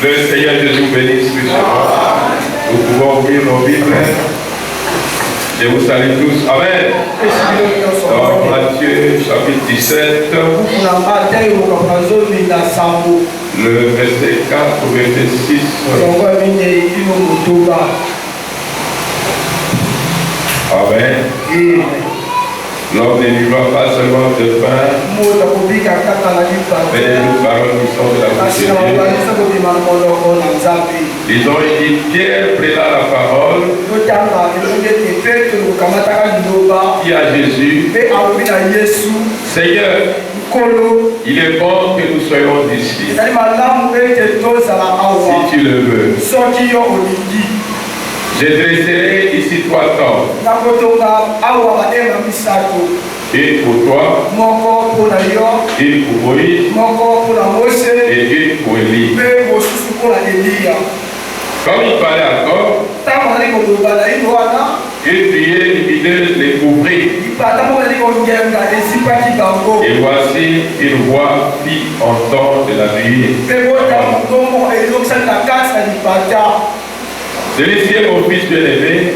Le Seigneur Jésus vous bénisse puissamment. Nous pouvons ouvrir nos Bibles. Je vous salue tous. Amen. Dans Matthieu chapitre 17, le verset 4 au verset 6. Amen. L'homme ne vivra pas seulement de pain, mais de toutes paroles qui sont de la bouche de Dieu. Disons, il dit, Pierre prêta la parole, dit à Jésus, Seigneur, il est bon que nous soyons ici, si tu le veux. Je dresserai ici 3 tables. Une pour toi, une pour Moïse et une pour Élie. Comme il parlait encore, une prière lumineuse les couvrit. Et voici une voix fit entendre de la nuit. Celui-ci est mon fils bien-aimé,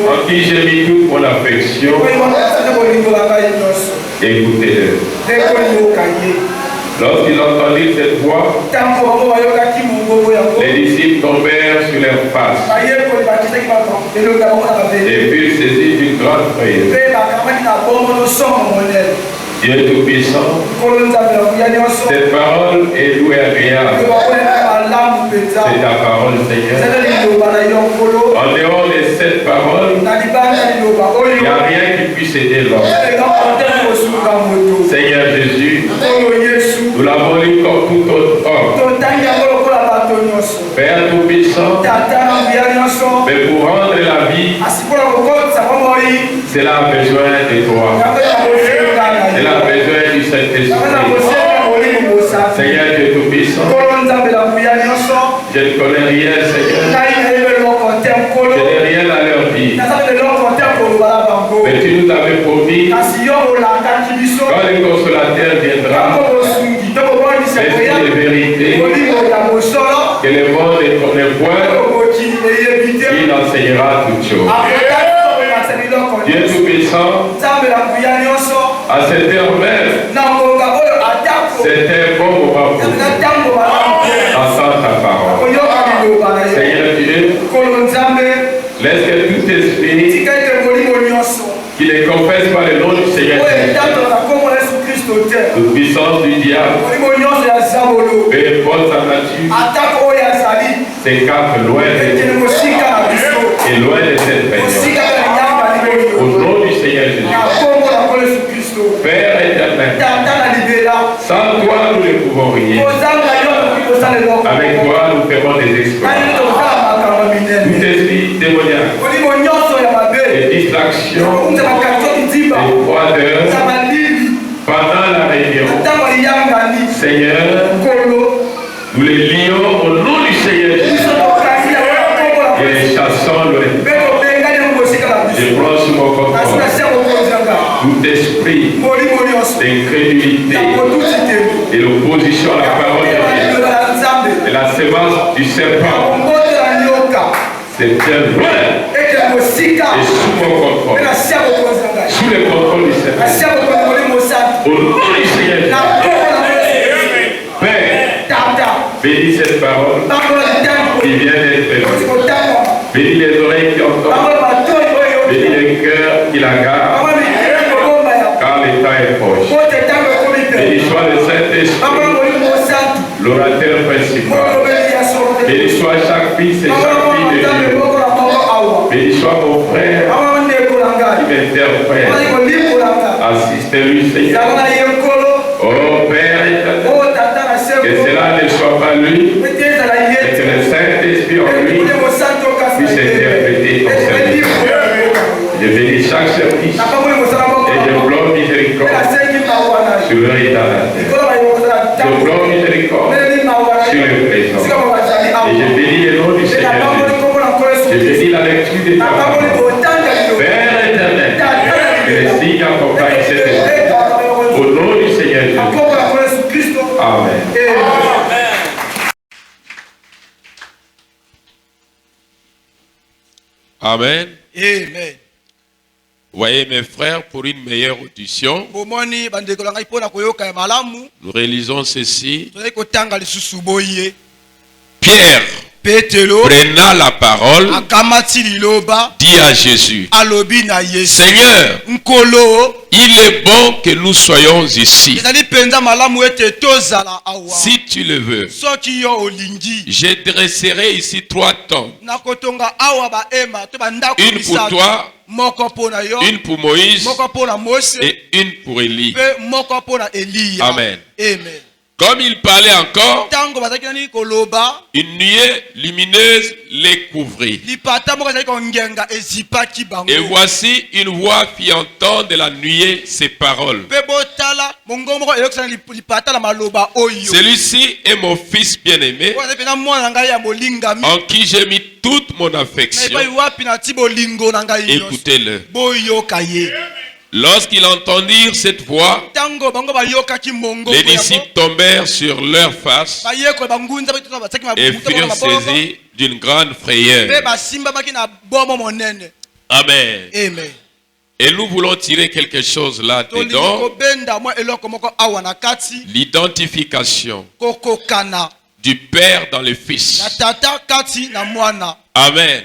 en qui j'ai mis toute mon affection. Écoutez-le. Lorsqu'ils entendirent cette voix, les disciples tombèrent sur leurs faces et furent saisis d'une grande frayeur. Dieu Tout-Puissant, cette parole est douée et agréable. C'est ta parole, Seigneur. En dehors de cette parole, il n'y a rien qui puisse aider l'homme. Seigneur Jésus, nous l'avons lu comme tout autre homme. Père Tout-Puissant, mais pour rendre la vie, c'est là besoin de toi. C'est là besoin du Saint-Esprit. Seigneur Dieu Tout-Puissant, je ne connais rien, Seigneur. Je n'ai rien à leur dire. Mais tu nous avais promis, quand le consolateur viendra, l'esprit de vérité, que le monde ne connaît point, il enseignera toutes choses. Dieu Tout-Puissant, à cette heure même, c'était un bon moment pour nous d'entendre ta parole. Seigneur Dieu, laisse que tout esprit qui ne confesse pas le nom du Seigneur Jésus, toute puissance du diable, peu importe sa nature, s'écarte loin de nous et loin de cette personne. Au nom du Seigneur Jésus, Père éternel, sans toi nous ne pouvons rien. Avec toi nous ferons des exploits. Tout esprit démoniaque, des distractions, des froideurs, pendant la réunion, Seigneur, nous les lions au nom du Seigneur Jésus et les chassons loin. Je prends sur mon contrôle tout esprit d'incrédulité et l'opposition à la parole de Dieu et la sémence du serpent. C'est bien loin et sous mon contrôle, sous le contrôle du Seigneur. Au nom du Seigneur, Père, bénis cette parole qui vient d'être faite. Bénis les oreilles qui entendent. Bénis les cœurs qui la gardent. Car le temps est proche. Bénis soit le Saint-Esprit, l'orateur principal. Bénis soit chaque fils et chaque fille de Dieu. Bénis soit mon frère qui m'interprète. Assistez-lui, Seigneur. Oh Père éternel, que cela ne soit pas lui, mais que le Saint-Esprit en lui puisse interpréter ton service. Je bénis chaque service et je bloque miséricorde sur le éternel. Je bloque miséricorde sur le présent. Et je bénis le nom du Seigneur Jésus. Je bénis la lecture de ta parole. Père éternel, que les signes accompagnent cette église. Au nom du Seigneur Jésus. Amen. Amen. Amen. Voyez mes frères, pour une meilleure audition, nous réalisons ceci. Pierre, prenant la parole, dit à Jésus, Seigneur, il est bon que nous soyons ici. Si tu le veux, je dresserai ici 3 tentes. Une pour toi, une pour Moïse et une pour Élie. Amen. Comme il parlait encore, une nuée lumineuse les couvrit. Et voici une voix fit entendre de la nuée ces paroles. Celui-ci est mon fils bien-aimé, en qui j'ai mis toute mon affection. Écoutez-le. Lorsqu'ils entendirent cette voix, les disciples tombèrent sur leurs faces et furent saisis d'une grande frayeur. Amen. Et nous voulons tirer quelque chose là-dedans. L'identification du Père dans le Fils. Amen.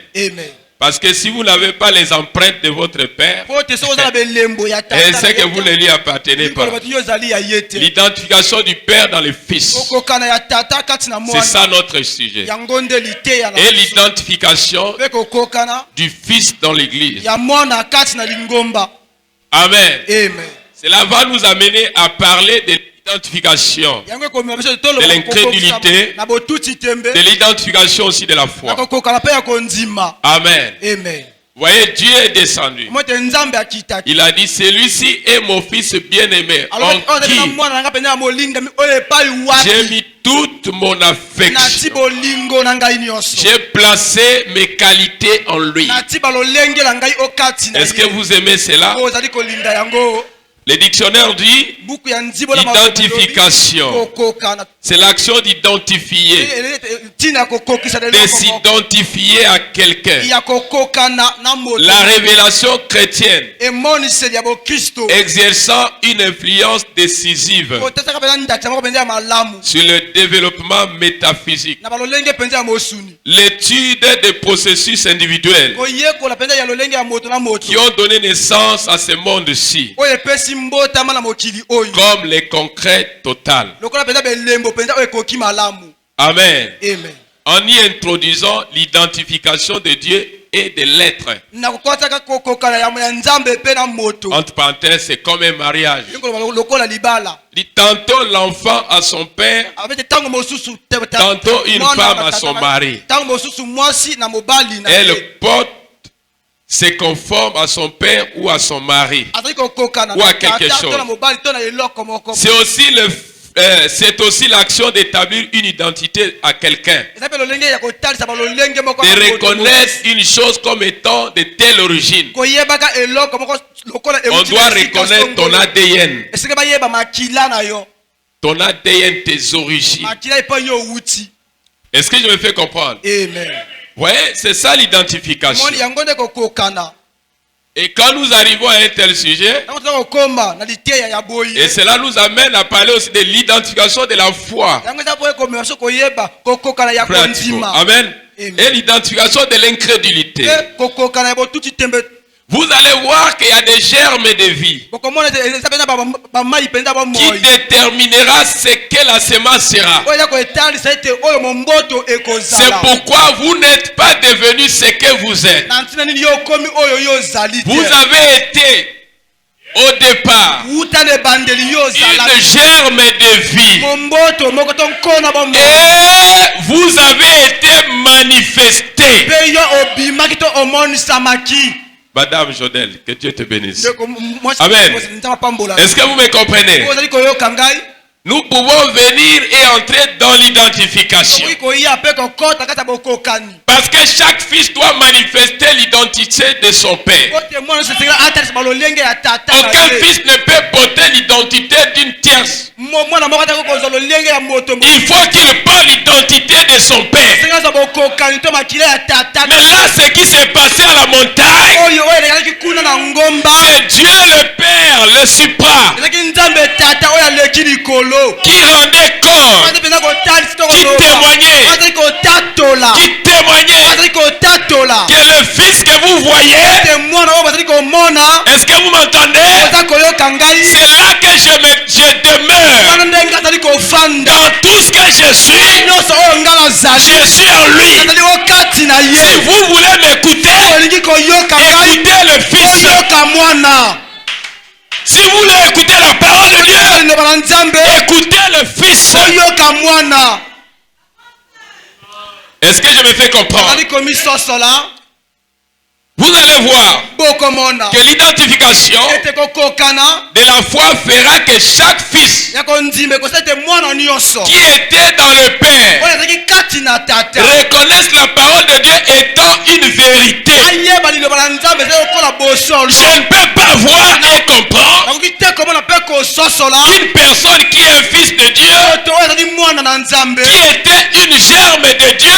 Parce que si vous n'avez pas les empreintes de votre Père, et c'est que vous ne lui appartenez pas. L'identification du Père dans le Fils. C'est ça notre sujet. Et l'identification du Fils dans l'Église. Amen. Cela va nous amener à parler de l'identification de l'incrédulité, de l'identification aussi de la foi. Amen. Voyez, Dieu est descendu. Il a dit, celui-ci est mon fils bien-aimé, en qui j'ai mis toute mon affection. J'ai placé mes qualités en lui. Est-ce que vous aimez cela? Le dictionnaire dit identification. C'est l'action d'identifier. De s'identifier à quelqu'un. La révélation chrétienne exerçant une influence décisive sur le développement métaphysique. L'étude des processus individuels qui ont donné naissance à ce monde-ci. Comme les concrets total. Amen. En y introduisant l'identification de Dieu et de l'être. Entre parenthèses, c'est comme un mariage. Dit tantôt l'enfant à son père, tantôt une femme à son mari. Et le pote se conforme à son père ou à son mari ou à quelque chose. C'est aussi l'action d'établir une identité à quelqu'un. De reconnaître une chose comme étant de telle origine. On doit reconnaître ton ADN. Ton ADN, tes origines. Est-ce que je me fais comprendre? Amen. Voyez, c'est ça l'identification. Et quand nous arrivons à un tel sujet, et cela nous amène à parler aussi de l'identification de la foi. Amen. Et l'identification de l'incrédulité. Vous allez voir qu'il y a des germes de vie qui déterminera ce que la semence sera. C'est pourquoi vous n'êtes pas devenu ce que vous êtes. Vous avez été au départ une germe de vie et vous avez été manifesté. Madame Jodel, que Dieu te bénisse. Amen. Est-ce que vous me comprenez? Nous pouvons venir et entrer dans l'identification. Parce que chaque fils doit manifester l'identité de son père. Aucun fils ne peut porter l'identité d'une tierce. Il faut qu'il prenne l'identité de son père. Mais là, ce qui s'est passé à la montagne, c'est Dieu le Père, le suprême, qui rendait compte, qui témoignait que le fils que vous voyez, est-ce que vous m'entendez? C'est là que je demeure. Dans tout ce que je suis en lui. Si vous voulez m'écouter, écoutez le fils. Si vous voulez écouter la parole de Dieu, écoutez le fils. Est-ce que je me fais comprendre? Vous allez voir que l'identification de la foi fera que chaque fils qui était dans le Père reconnaisse la parole de Dieu étant une vérité. Je ne peux pas voir et comprendre qu'une personne qui est un fils de Dieu, qui était une germe de Dieu,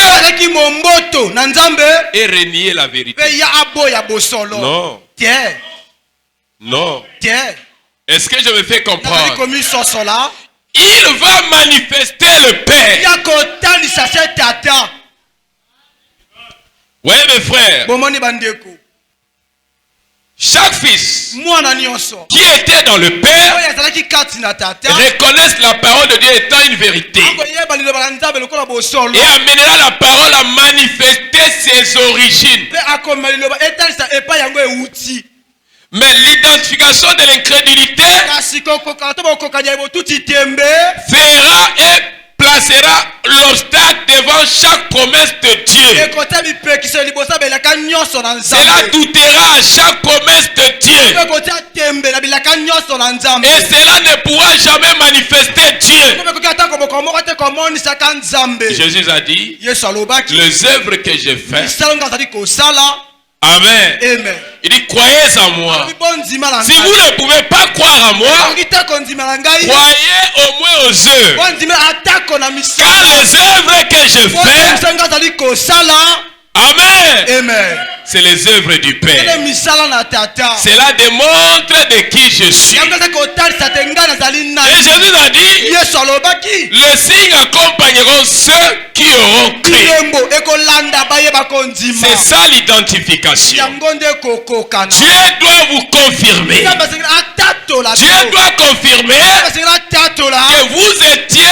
et renier la vérité. Non. Non. Est-ce que je me fais comprendre? Il va manifester le Père. Oui, mes frères. Chaque fils qui était dans le Père reconnaisse la parole de Dieu étant une vérité et amènera la parole à manifester ses origines. Mais l'identification de l'incrédulité fera et placera l'obstacle devant chaque promesse de Dieu. Cela doutera à chaque promesse de Dieu. Et cela ne pourra jamais manifester Dieu. Jésus a dit, les œuvres que j'ai faites, Amen. Il dit, croyez en moi. Si vous ne pouvez pas croire en moi, croyez au moins aux œuvres. Car les œuvres que je fais, Amen, c'est les œuvres du Père. Cela démontre de qui je suis. Et Jésus a dit, les signes accompagneront ceux qui auront cru. C'est ça l'identification. Dieu doit vous confirmer. Dieu doit confirmer que vous étiez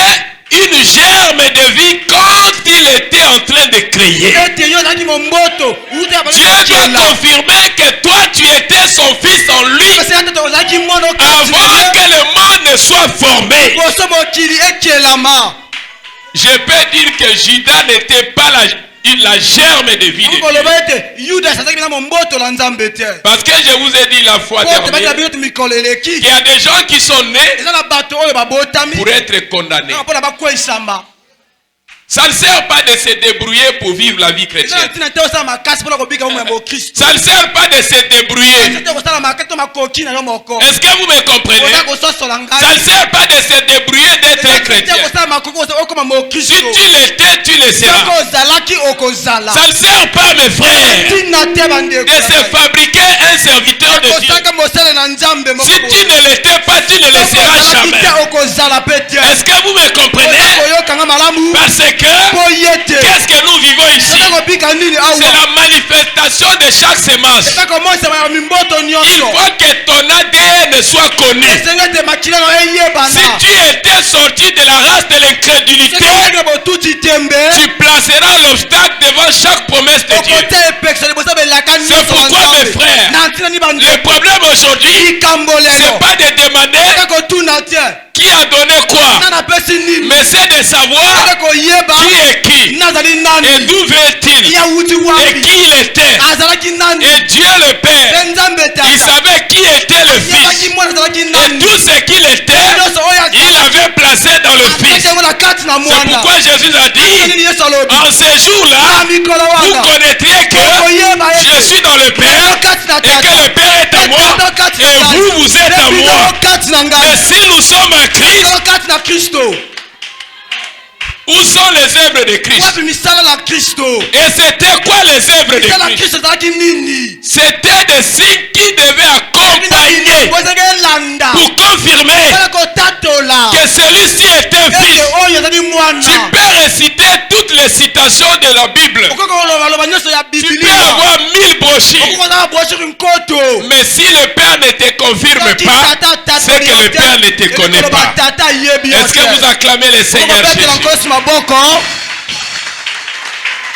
une germe de vie quand il était en train de crier. Dieu doit confirmer que toi tu étais son fils en lui avant que le monde ne soit formé. Je peux dire que Judas n'était pas la germe de vie de Dieu. Parce que je vous ai dit la fois dernière qu'il y a des gens qui sont nés pour être condamnés. Ça ne sert pas de se débrouiller pour vivre la vie chrétienne. Ça ne sert pas de se débrouiller. Est-ce que vous me comprenez? Ça ne sert pas de se débrouiller d'être chrétien. Si tu l'étais, tu le seras. Ça ne sert pas, mes frères, de se fabriquer un serviteur de Dieu. Si tu ne l'étais pas, tu ne le seras jamais. Est-ce que vous me comprenez? Parce que qu'est-ce que nous vivons ici? C'est la manifestation de chaque semence. Il faut que ton ADN soit connu. Si tu étais sorti de la race de l'incrédulité, tu placeras l'obstacle devant chaque promesse de Dieu. C'est pourquoi, mes frères, le problème aujourd'hui, c'est pas de demander qui a donné quoi, mais c'est de savoir qui est qui et d'où vient-il et qui il était. Et Dieu le Père, il savait qui était le Fils et tout ce qu'il était, il avait placé dans le Fils. C'est pourquoi Jésus a dit, en ces jours-là, vous connaîtriez que je suis dans le Père et que le Père est en en moi et vous, vous êtes en moi. Mais si nous sommes en Christ, où sont les œuvres de Christ? Et c'était quoi les œuvres de Christ? C'était des signes qui devaient accompagner pour confirmer que celui-ci est un fils. Tu peux réciter toutes les citations de la Bible. Tu peux avoir 1000 brochures. Mais si le Père ne te confirme pas, c'est que le Père ne te connaît pas. Est-ce que vous acclamez le Seigneur Jésus?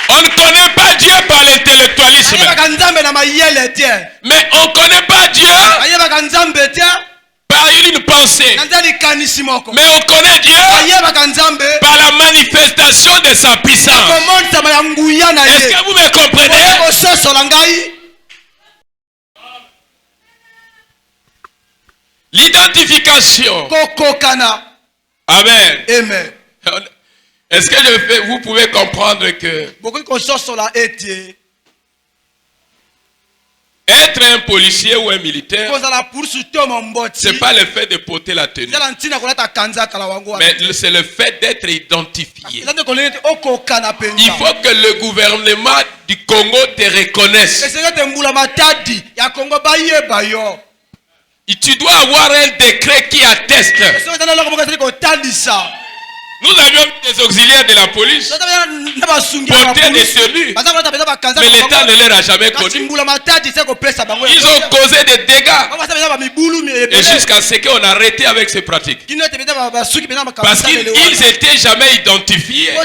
On ne connaît pas Dieu par l'intellectualisme. Mais on ne connaît pas Dieu par une pensée. Mais on connaît Dieu par la manifestation de sa puissance. Est-ce que vous me comprenez? L'identification. Amen. Amen. Est-ce que vous pouvez comprendre que être un policier ou un militaire, c'est pas le fait de porter la tenue, mais c'est le fait d'être identifié. Il faut que le gouvernement du Congo te reconnaisse. Et tu dois avoir un décret qui atteste. Nous avions des auxiliaires de la police porter des tenues, mais l'État ne les a jamais connus. Ils ont causé des dégâts et jusqu'à ce qu'on a arrêté avec ces pratiques. Parce qu'ils n'étaient jamais identifiés et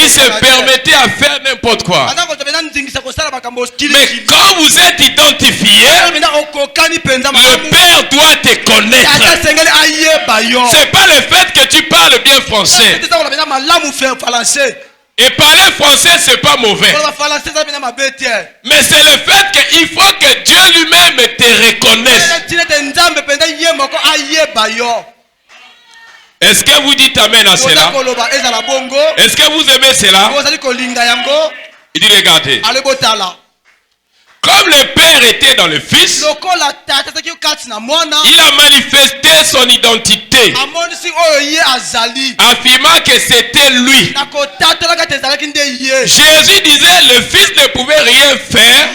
ils se permettaient à faire n'importe quoi. Mais quand vous êtes identifié, le Père doit te connaître. C'est pas le fait que tu parles bien français. Et parler français, c'est pas mauvais. Mais c'est le fait qu'il faut que Dieu lui-même te reconnaisse. Est-ce que vous dites amen à cela? Est-ce que vous aimez cela? Il dit regardez. Comme le Père était dans le Fils, il a manifesté son identité, affirmant que c'était lui. Jésus disait le Fils ne pouvait rien faire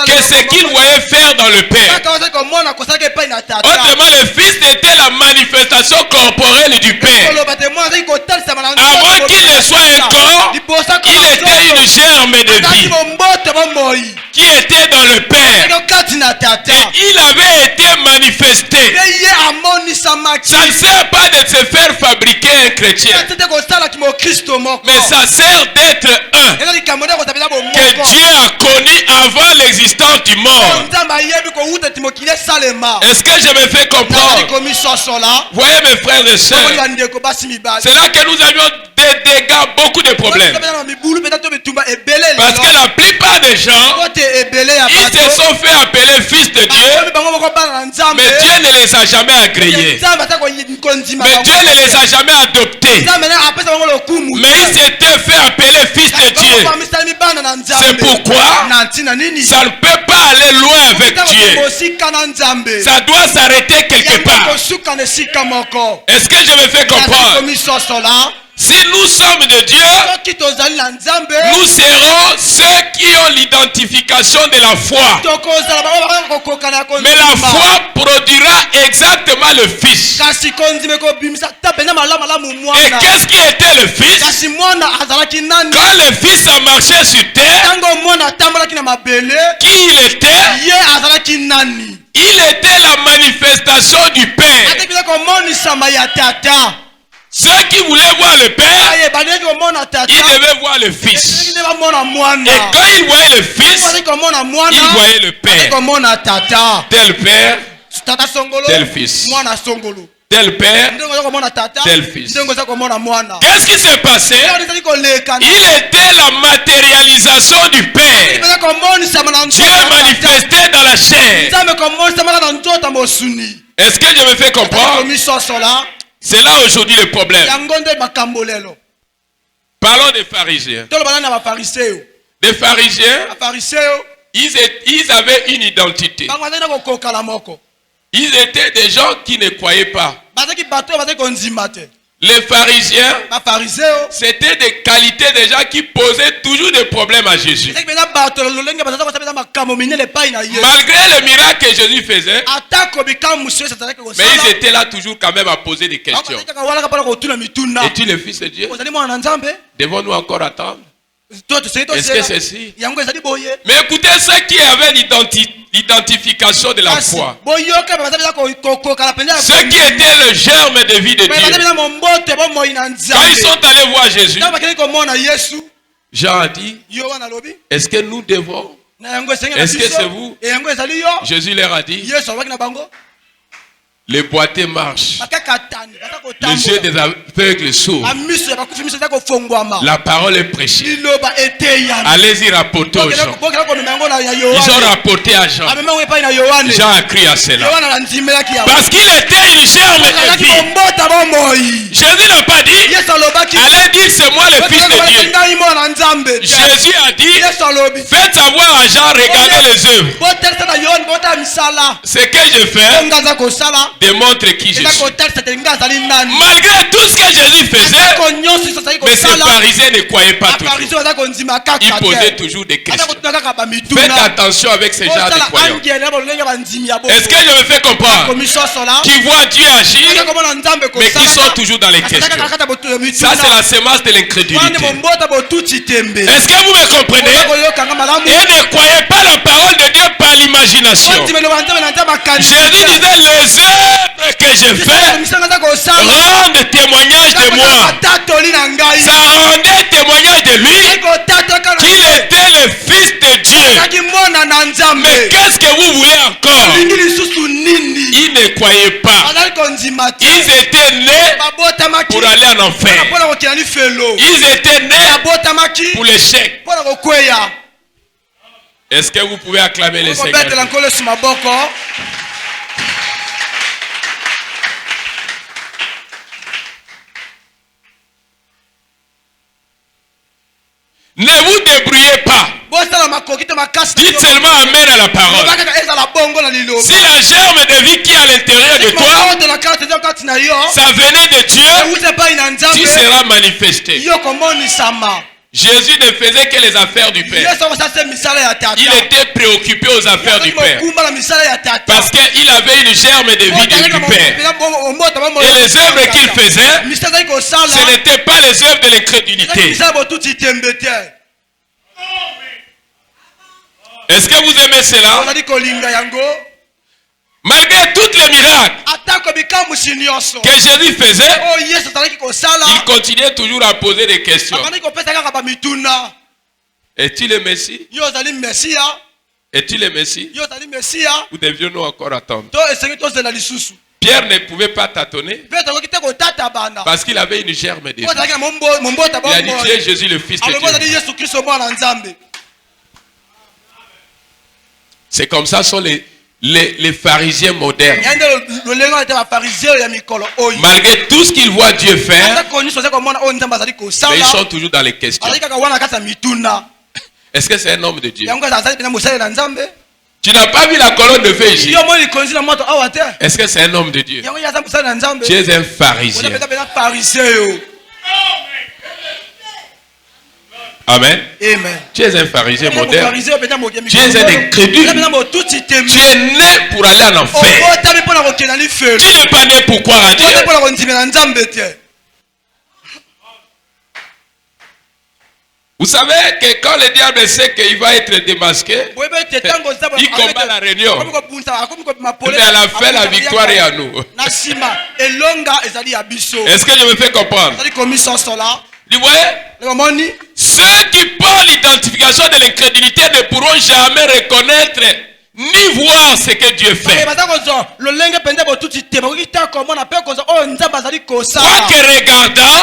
que ce qu'il voyait faire dans le Père. Autrement, le Fils était la manifestation corporelle du Père. À moins qu'il ne soit un corps, il était une germe de vie qui était dans le Père. Et il avait été manifesté. Ça ne sert pas de se faire fabriquer un chrétien, mais ça sert d'être un que Dieu a connu avant l'existence du monde. Est-ce que je me fais comprendre? Voyez mes frères et sœurs, c'est là que nous avions des dégâts, beaucoup de problèmes. Parce que la plupart des gens, ils se sont fait appeler fils de Dieu, mais Dieu ne les a jamais agréés. Mais Dieu ne les a jamais adoptés. Mais ils s'étaient fait appeler fils de Dieu. C'est pourquoi ça ne peut pas aller loin avec Dieu. Ça doit s'arrêter quelque part. Est-ce que je me fais comprendre? Si nous sommes de Dieu, nous serons ceux qui ont l'identification de la foi. Mais la foi produira exactement le Fils. Et qu'est-ce qui était le Fils? Quand le Fils a marché sur terre, qui il était? Il était la manifestation du Père. Ceux qui voulaient voir le Père, ils devaient voir le Fils. Et quand ils voyaient le Fils, ils voyaient le Père. Tel Père, tel Fils. Tel Père, tel Fils. Qu'est-ce qui s'est passé? Il était la matérialisation du Père. Dieu manifesté dans la chair. Est-ce que je me fais comprendre? C'est là aujourd'hui le problème. Parlons des pharisiens. Des pharisiens Ils avaient une identité. Ils étaient des gens qui ne croyaient pas. Les pharisiens, c'était des qualités des gens qui posaient toujours des problèmes à Jésus. Malgré le miracle que Jésus faisait, mais ils étaient là toujours quand même à poser des questions. Es-tu le Fils de Dieu? Devons-nous encore attendre? Est-ce que c'est si? Mais écoutez ceux qui avaient l'identification de la foi. Ceux qui étaient le germe de vie de Dieu. Quand ils sont allés voir Jésus, Jean a dit, est-ce que nous devons? Est-ce que c'est vous? Jésus leur a dit, les boiteux marchent, les yeux des aveugles s'ouvrent, la parole est prêchée. Allez-y rapporter aux gens. Ils ont rapporté à Jean. Jean a crié à cela parce qu'il était une germe de vie. Jésus n'a pas dit, allez dire c'est moi le Fils de Dieu. Jésus a dit, faites savoir à Jean, regardez les œuvres. Ce que je fais démontre qui je suis. Malgré tout ce que Jésus faisait, mais ces pharisiens ne croyaient pas toujours. Ils posaient toujours des questions. Faites attention avec ces gens de croyants. Est-ce que je me fais comprendre? Qui voient Dieu agir, mais qui sont toujours dans les questions. Ça, c'est la semence de l'incrédulité. Est-ce que vous me comprenez? Et ne croyez pas la parole de Dieu par l'imagination. Jésus disait, les œuvres que je fais rendent témoignage de moi. Ça rendait témoignage de lui qu'il était le Fils de Dieu. Mais qu'est-ce que vous voulez encore? Ils ne croyaient pas. Ils étaient nés pour aller en enfer. Ils étaient nés pour l'échec. Est-ce que vous pouvez acclamer les Seigneurs? Ne vous débrouillez pas. Dites seulement amen à la parole. Si la germe de vie qui est à l'intérieur de toi, ça venait de Dieu, tu seras manifesté. Jésus ne faisait que les affaires du Père. Il était préoccupé aux affaires du Père. Parce qu'il avait une germe de vie du Père. Et les œuvres qu'il faisait, ce n'étaient pas les œuvres de l'incrédulité. Est-ce que vous aimez cela? Malgré tous les miracles que Jésus faisait, il continuait toujours à poser des questions. Est-il le Messie? Est-il le Messie? Ou devions-nous encore attendre? Pierre ne pouvait pas tâtonner parce qu'il avait une germe de vie. Il a dit, tu es Jésus le Fils de Dieu. C'est comme ça sont les pharisiens modernes. Malgré tout ce qu'ils voient Dieu faire, mais ils sont toujours dans les questions. Est-ce que c'est un homme de Dieu? Tu n'as pas vu la colonne de feu ici? Est-ce que c'est un homme de Dieu? Tu es un pharisien. Amen. Tu es un pharisien moderne. Tu es un incrédule. Tu es né pour aller en enfer. Tu n'es pas né pour croire à Dieu. Vous savez que quand le diable sait qu'il va être démasqué, il combat la réunion. Mais à la fin, la victoire est à nous. Est-ce que je me fais comprendre? Vous voyez? Ceux qui portent l'identification de l'incrédulité ne pourront jamais reconnaître ni voir ce que Dieu fait. Quoique regardant,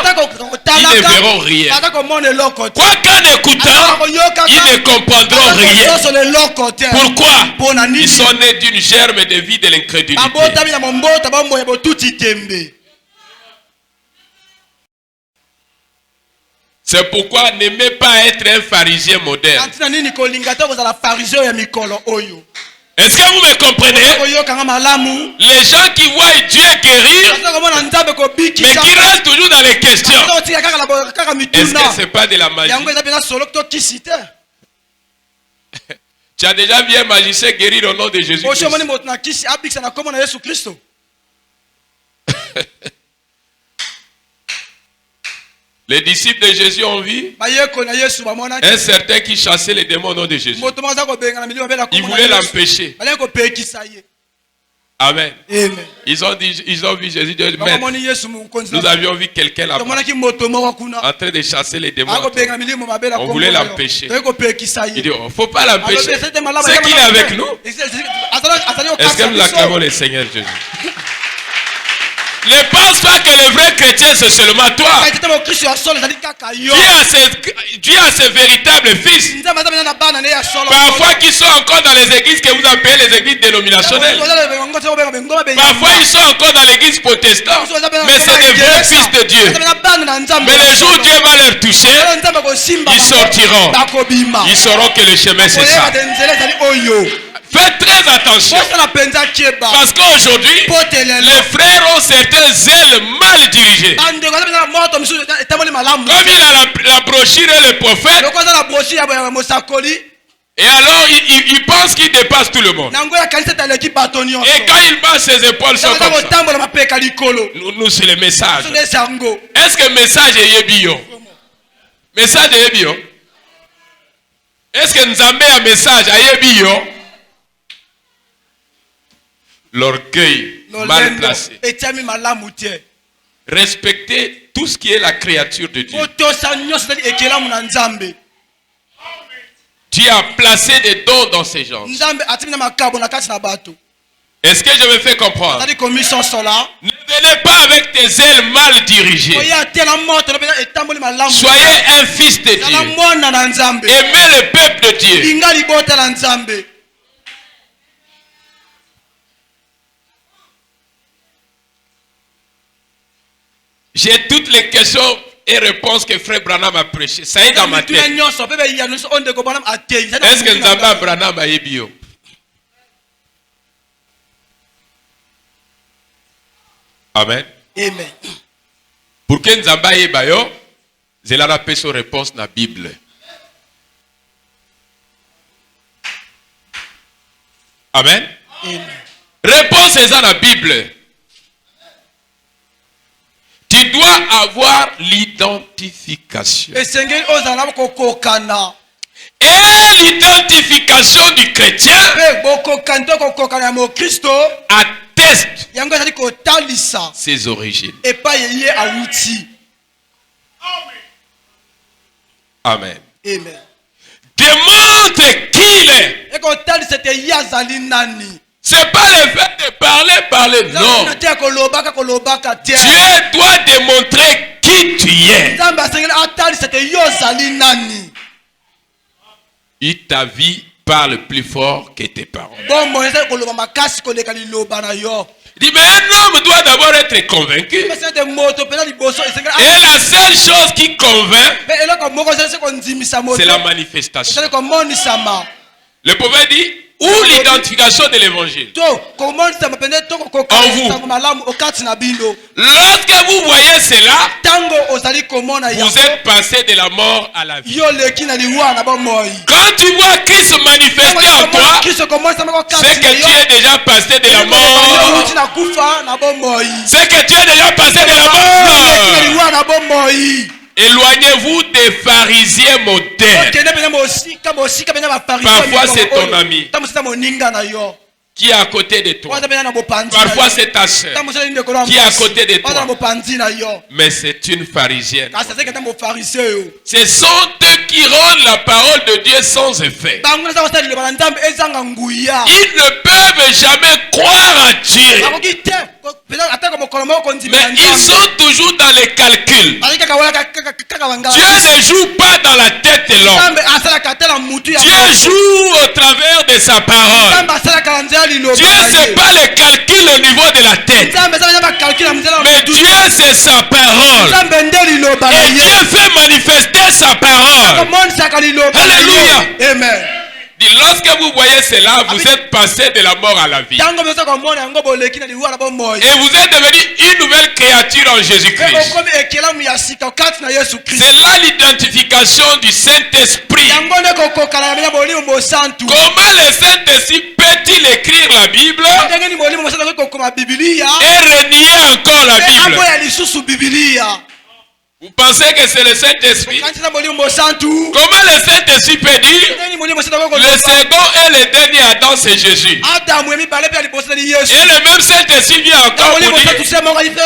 ils ne verront rien. Quoique en écoutant, ils ne comprendront rien. Pourquoi? Ils sont nés d'une germe de vie de l'incrédulité. C'est pourquoi n'aimez pas être un pharisien moderne. Est-ce que vous me comprenez? Les gens qui voient Dieu guérir, mais qui restent toujours dans les questions. Est-ce que ce n'est pas de la magie? Tu as déjà vu un magicien guérir au nom de Jésus-Christ? Les disciples de Jésus ont vu un certain qui chassait les démons au nom de Jésus. Ils voulaient l'empêcher. Amen. Ils ont vu Jésus dire, Maître, nous avions vu quelqu'un là-bas en train de chasser les démons. On voulait l'empêcher. Il dit, il ne faut pas l'empêcher. C'est qu'il est avec nous. Est-ce que nous acclamons le Seigneur Jésus? Ne pense pas que le vrai chrétien c'est seulement toi. Dieu a ses véritables fils. Parfois qui sont encore dans les églises que vous appelez les églises dénominationnelles. Parfois ils sont encore dans l'église protestante. Mais c'est des vrais fils de Dieu. Mais le jour où Dieu va les toucher, ils sortiront. Ils sauront que le chemin c'est ça. Faites très attention. Parce qu'aujourd'hui, les frères ont certains zèles mal dirigés. Comme il a la brochure et le prophète, et alors il pense qu'il dépasse tout le monde. Et quand il bat ses épaules sont comme ça. Nous c'est le message. Est-ce que le message est bio? Message est bio? Est-ce que nous avons un message à bio? L'orgueil mal placé. Respecter tout ce qui est la créature de Dieu. Dieu a placé des dons dans ces gens. Est-ce que je me fais comprendre? Ne venez pas avec tes ailes mal dirigées. Soyez un fils de Dieu. Aimez le peuple de Dieu. J'ai toutes les questions et réponses que Frère Branham a prêché. Ça est dans ma tête. Est-ce que Nzamba Branham a bio? Amen. Amen. Pour que Nzamba ait bio, c'est la réponse dans la Bible. Amen. Amen. Réponse est dans la Bible. Tu dois avoir l'identification. Et l'identification du chrétien atteste ses origines. Amen. Amen. Démontre qui il est. C'est pas le fait de parler, non. Dieu doit démontrer qui tu es. Et ta vie parle plus fort que tes paroles. Il dit, mais un homme doit d'abord être convaincu. Et la seule chose qui convainc, c'est la manifestation. Le prophète dit, ou l'identification de l'évangile en vous. Lorsque vous voyez cela, vous êtes passé de la mort à la vie. Quand tu vois Christ se manifester en toi, c'est que tu es déjà passé de la mort. C'est que tu es déjà passé de la mort. Éloignez-vous des pharisiens modernes. Parfois c'est ton ami qui est à côté de toi. Parfois c'est ta soeur qui est à côté de toi. Mais c'est une pharisienne. Ce sont eux qui rendent la parole de Dieu sans effet. Ils ne peuvent jamais croire à Dieu. Mais ils sont toujours dans les calculs. Dieu ne joue pas dans la tête de l'homme. Dieu joue au travers de sa parole. Dieu c'est pas les calculs au niveau de la tête. Mais Dieu c'est sa parole. Et Dieu fait manifester sa parole. Alléluia. Amen. Lorsque vous voyez cela, vous êtes passé de la mort à la vie. Et vous êtes devenu une nouvelle créature en Jésus-Christ. C'est là l'identification du Saint-Esprit. Comment le Saint-Esprit peut-il écrire la Bible et renier encore la Bible? Vous pensez que c'est le Saint-Esprit? Comment le Saint-Esprit peut dire le second et le dernier Adam, c'est Jésus? Et le même Saint-Esprit vient encore pour dire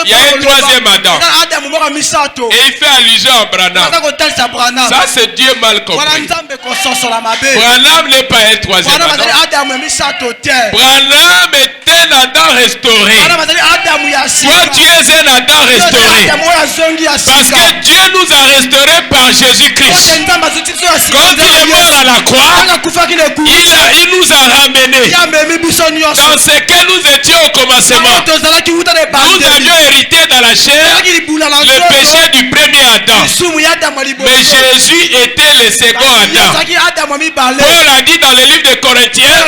il y a un troisième Adam. Et il fait allusion à Branham. Ça, c'est Dieu mal compris. Branham n'est pas un troisième Adam. Branham est un Adam restauré. Toi, tu es un Adam restauré. Parce que Dieu nous a restaurés par Jésus-Christ. Quand il est mort à la croix, il nous a ramenés dans ce que nous étions au commencement. Nous avions hérité dans la chair le péché du premier Adam. Mais Jésus était le second Adam. Paul a dit dans le livre de Corinthiens,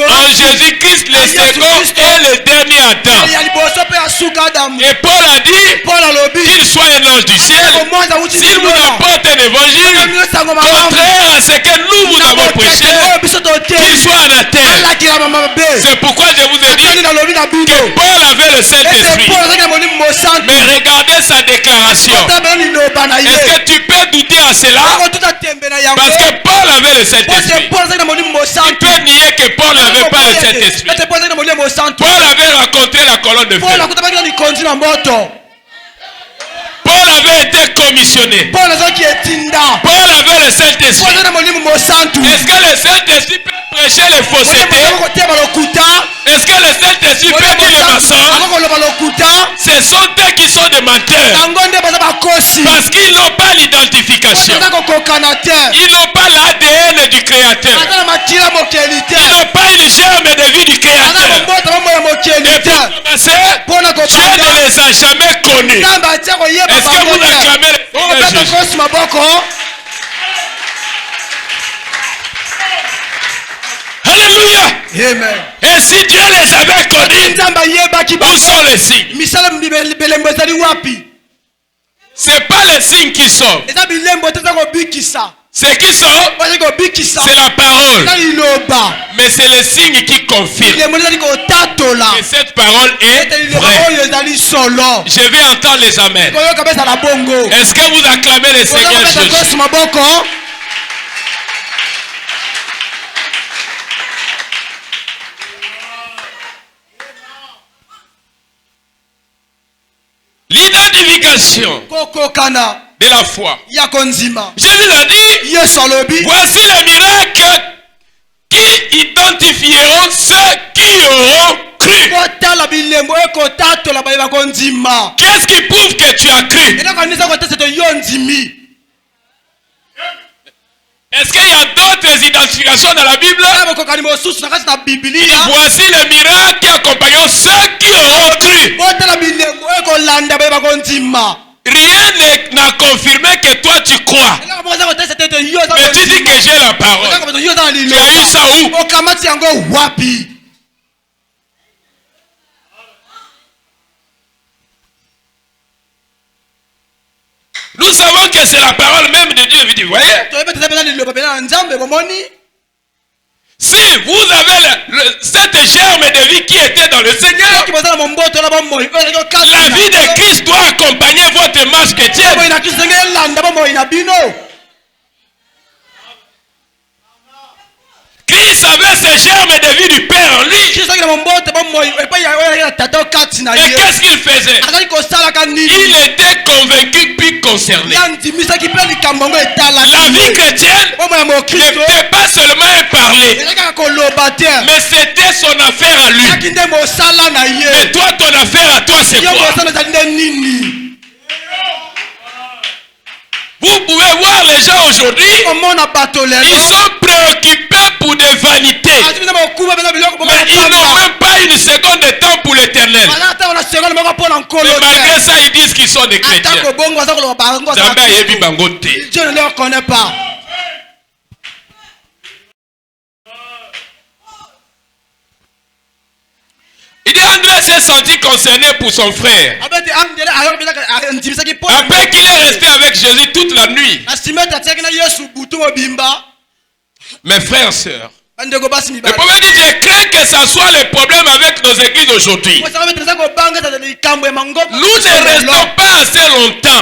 en Jésus-Christ le second et le dernier Adam. Et Paul a dit qu'il soit un ange du ciel, s'il vous apporte un évangile contraire à ce que nous vous avons prêché, qu'il soit anathème. C'est pourquoi je vous ai dit que Paul avait le Saint-Esprit. Mais regardez sa déclaration. Est-ce que tu peux douter à cela? Parce que Paul avait le Saint-Esprit. Tu peux nier que Paul n'avait pas le Saint-Esprit. Paul avait rencontré la colonne de feu. Paul avait été commissionné. Paul avait le Saint-Esprit. Est-ce que le Saint-Esprit peut prêcher les faussetés? Est-ce que le Saint-Esprit peut dire les mensonges? Ce sont eux qui sont des menteurs. Parce qu'ils n'ont pas l'identification. Ils n'ont pas l'ADN du Créateur. Ils n'ont pas une germe de vie du Créateur. Et pour commencer, Dieu ne les a jamais connus. Est-ce que vous acclamez le Seigneur Jésus? Alléluia. Amen. Et si Dieu les avait connus, où sont les signes? C'est pas les signes qui sont. C'est qui sont? C'est la parole. Mais c'est les signes qui confirment que cette parole est vraie. Je vais entendre les amens. Est-ce que vous acclamez le Seigneur Jésus? L'identification de la foi. Jésus a dit, voici les miracles qui identifieront ceux qui auront cru. Qu'est-ce qui prouve que tu as cru? Est-ce qu'il y a d'autres identifications dans la Bible? Voici les miracles accompagnant ceux qui auront cru. Rien n'a confirmé que toi tu crois. Mais tu dis que j'ai la parole. Tu as eu ça où? Nous savons que c'est la parole même de Dieu. Vous voyez? Si vous avez cette germe de vie qui était dans le Seigneur, la vie de Christ doit accompagner votre marche chrétienne. Christ avait ce germe de vie du Père en lui. Et qu'est-ce qu'il faisait? Il était convaincu puis concerné. La vie chrétienne n'était pas seulement un parler, mais c'était son affaire à lui. Mais toi, ton affaire à toi, c'est quoi? Vous pouvez voir les gens aujourd'hui, ils sont préoccupés pour des vanités. Mais ils n'ont même pas une seconde de temps pour l'éternel. malgré ça, ils disent qu'ils sont des chrétiens. Dieu ne les connaît pas. Il dit André s'est senti concerné pour son frère. Après qu'il est resté avec Jésus toute la nuit. Mes frères et sœurs, le prophète dit, je crains que ça soit le problème avec nos églises aujourd'hui. Nous ne restons pas assez longtemps.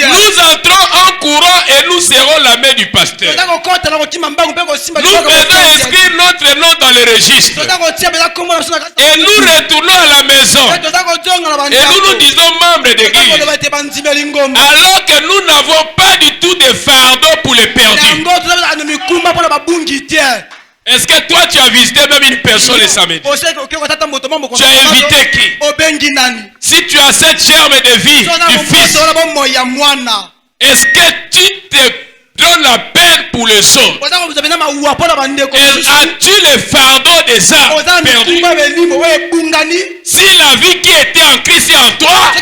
Nous entrons en courant et nous serrons la main du pasteur. Nous faisons inscrire notre nom dans le registre. Et nous retournons à la maison. Et nous nous disons membres d'église. Alors que nous n'avons pas du tout de fardeau pour les perdus. Est-ce que toi tu as visité même une personne le samedi? Tu as invité qui? Si tu as cette germe de vie du fils, est-ce que tu te donnes la peine pour les autres? As-tu le fardeau des âmes perdues? Si la vie qui était en Christ est en toi,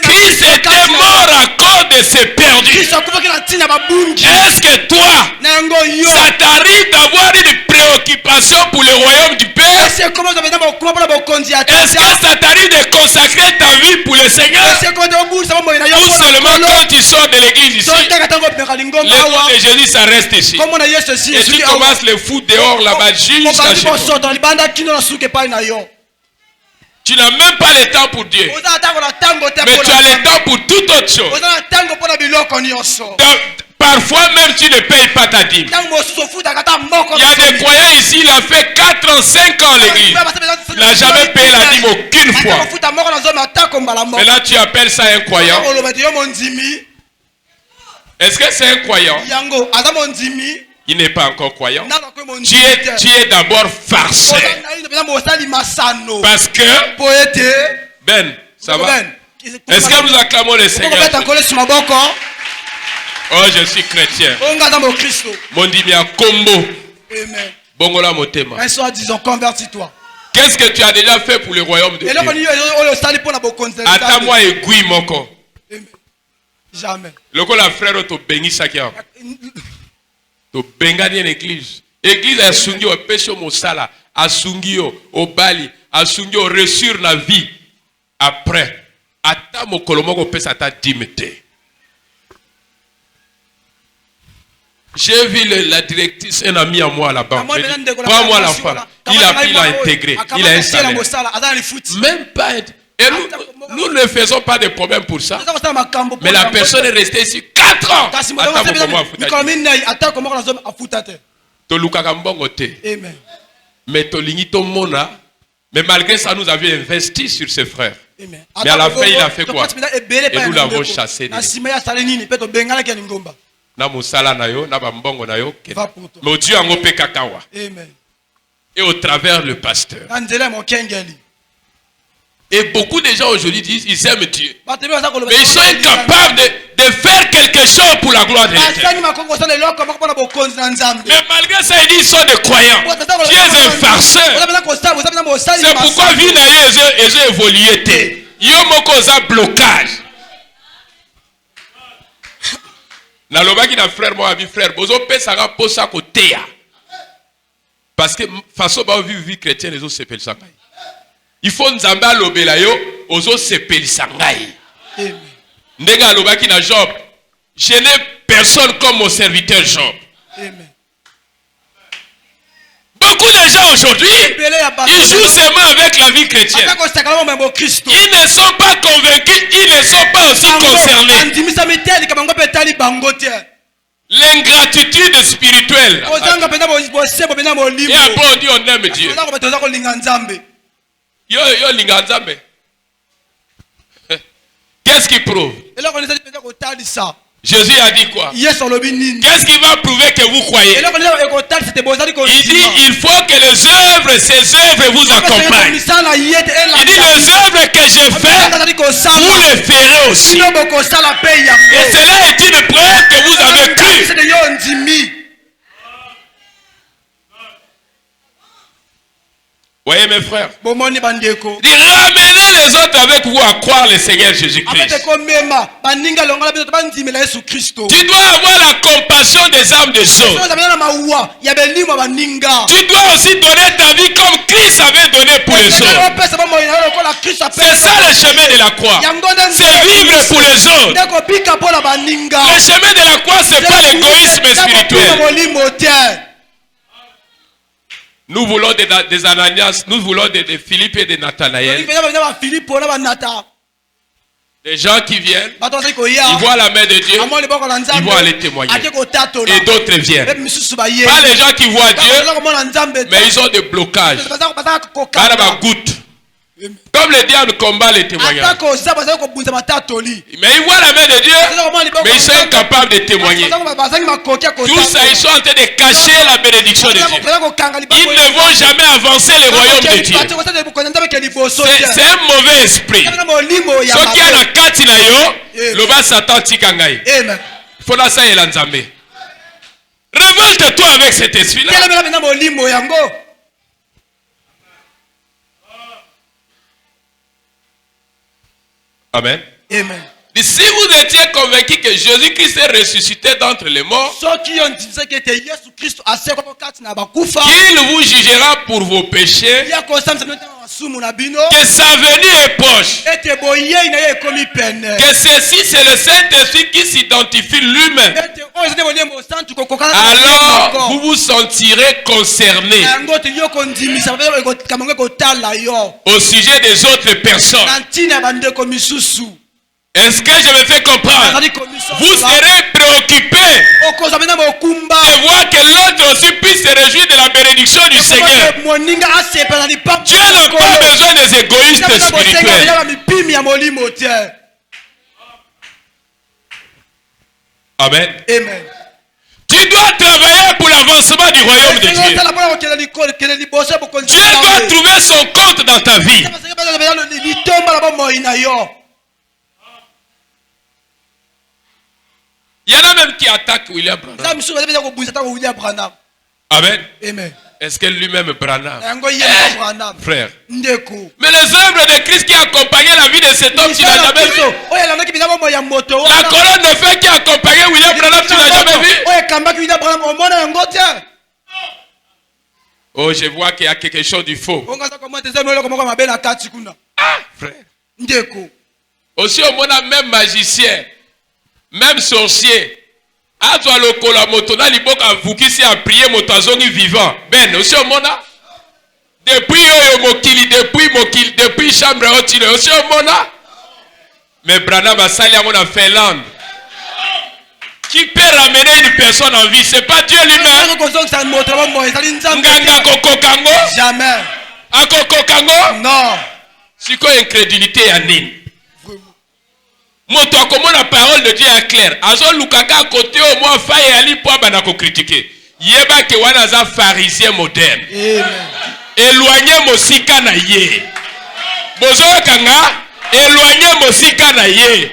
Christ était mort à cause de ses perdus. Est-ce que toi, ça t'arrive d'avoir une préoccupation pour le royaume du Père? Est-ce que ça t'arrive de consacrer ta vie pour le Seigneur? Ou seulement quand tu sors de l'église ici, le nom de Jésus ça reste ici. Et tu commences le foot dehors là-bas jusqu'à chez toi. Tu n'as même pas le temps pour Dieu. Mais tu as le temps pour toute autre chose. Parfois même tu ne payes pas ta dîme. Il y a des croyants ici, il a fait 4 ans, 5 ans à l'église. Il n'a jamais payé la dîme aucune fois. Mais là tu appelles ça un croyant. Est-ce que c'est un croyant? Il n'est pas encore croyant. Tu es d'abord farceur. Parce que Ben, ça va? Est-ce que nous acclamons le Seigneur? Oh, je suis chrétien. Mondimia Kombo. Bongola Motema. Un soir, disons, convertis-toi. Qu'est-ce que tu as déjà fait pour le royaume de Dieu? Attends-moi aiguille mon corps. Jamais. Le coup la frère to bengi sakia. To bengani en église. Église a sungi au péché au mosala, a sungi au bali, a sungi au reçu la vie. Après, attends mon colombo pèse à ta dimité. J'ai vu la directrice, un ami à moi à la banque. Prends-moi l'enfant. Il a intégré. Il a un salaire. Même pas. Et nous ne faisons pas de problème pour ça. Mais la personne est restée ici 4 ans. Mais malgré ça, nous avions investi sur ses frères. Mais à la fin, il a fait quoi? Et nous l'avons chassé. Et au travers le pasteur. Et beaucoup de gens aujourd'hui disent ils aiment Dieu. Mais ils sont incapables de faire quelque chose pour la gloire de Dieu. Mais malgré ça, ils disent qu'ils sont des croyants. Tu es un farceur. C'est pourquoi vie ils ont évolué. Ils ont un blocage. Parce que façon ba vie chrétienne les autres s'appellent ça. Il faut nzamba lobela yo ozo s'appellent ngai. Ndega lobaki na Job. Je n'ai personne comme mon serviteur Job. Amen. Beaucoup de gens aujourd'hui, ils jouent seulement avec la vie chrétienne. Ils ne sont pas convaincus, ils ne sont pas aussi concernés. L'ingratitude spirituelle. Et après on dit on aime Dieu. Qu'est-ce qui prouve? Jésus a dit quoi? Qu'est-ce qui va prouver que vous croyez? Il dit il faut que les œuvres, ces œuvres vous accompagnent. Il dit les œuvres que j'ai faites, vous les ferez aussi. Et cela est une preuve que vous avez cru. Voyez mes frères. Bomoni bandeko. Ramenez les autres avec vous à croire le Seigneur Jésus-Christ. Tu dois avoir la compassion des âmes des autres. Tu dois aussi donner ta vie comme Christ avait donné pour les autres. C'est ça le chemin de la croix. C'est vivre pour les autres. Le chemin de la croix, c'est pas l'égoïsme spirituel. Nous voulons des Ananias, nous voulons des Philippe et des Nathanaël. Des gens qui viennent, ils voient la main de Dieu, ils vont aller témoigner. Et d'autres viennent. Pas les gens qui voient Dieu, mais ils ont des blocages. Comme le diable combat les témoignages. Mais ils voient la main de Dieu, mais ils sont incapables de témoigner. Tout ça, ils sont en train de cacher la bénédiction de Dieu. Ils ne vont jamais avancer le royaume de Dieu. C'est un mauvais esprit. Ce qui est la kati na yo, le bas Satan tikangai. Il faut la ça et l'anzambe. Révolte-toi avec cet esprit-là. Amen. Amen. Et si vous étiez convaincu que Jésus-Christ est ressuscité d'entre les morts, il vous jugera pour vos péchés, que sa venue est proche, que ceci c'est le Saint-Esprit qui s'identifie lui-même. Alors vous vous sentirez concerné au sujet des autres personnes. Est-ce que je me fais comprendre? Vous serez préoccupés de voir que l'autre aussi puisse se réjouir de la bénédiction du Seigneur. Dieu n'a pas besoin des égoïstes spirituels. Amen. Amen. Tu dois travailler pour l'avancement du royaume de Dieu. Dieu doit trouver son compte dans ta vie. Il y en a même qui attaquent William Branham. Amen. Amen. Est-ce que lui-même Branham? Frère. Mais les œuvres de Christ qui accompagnaient la vie de cet homme, tu n'as jamais vu. La colonne de feu qui accompagnait William Branham, tu n'as jamais vu. Oh, je vois qu'il y a quelque chose du faux. Ah, frère. Aussi, au monde, même magicien, même sorcier, Azwa lokola moto na liboka vukisi a prier moto azongi vivant. Ben, aussi au monde, depuis mokili, depuis chambre otile, aussi au monde. Mais Branham a sali à mon Finlande. Qui peut ramener une personne en vie? C'est pas Dieu lui-même. Nganga koko kango? Jamais. Akoko kango? Non. C'est quoi incrédulité à nini? Moto a comment la parole de Dieu est claire. Azo lukaka côté au moins faille ali po banako critiquer. Yeba ke wana za pharisien moderne. Amen. Éloignez mosika na ye. Bozo kanga éloignez mosika na ye.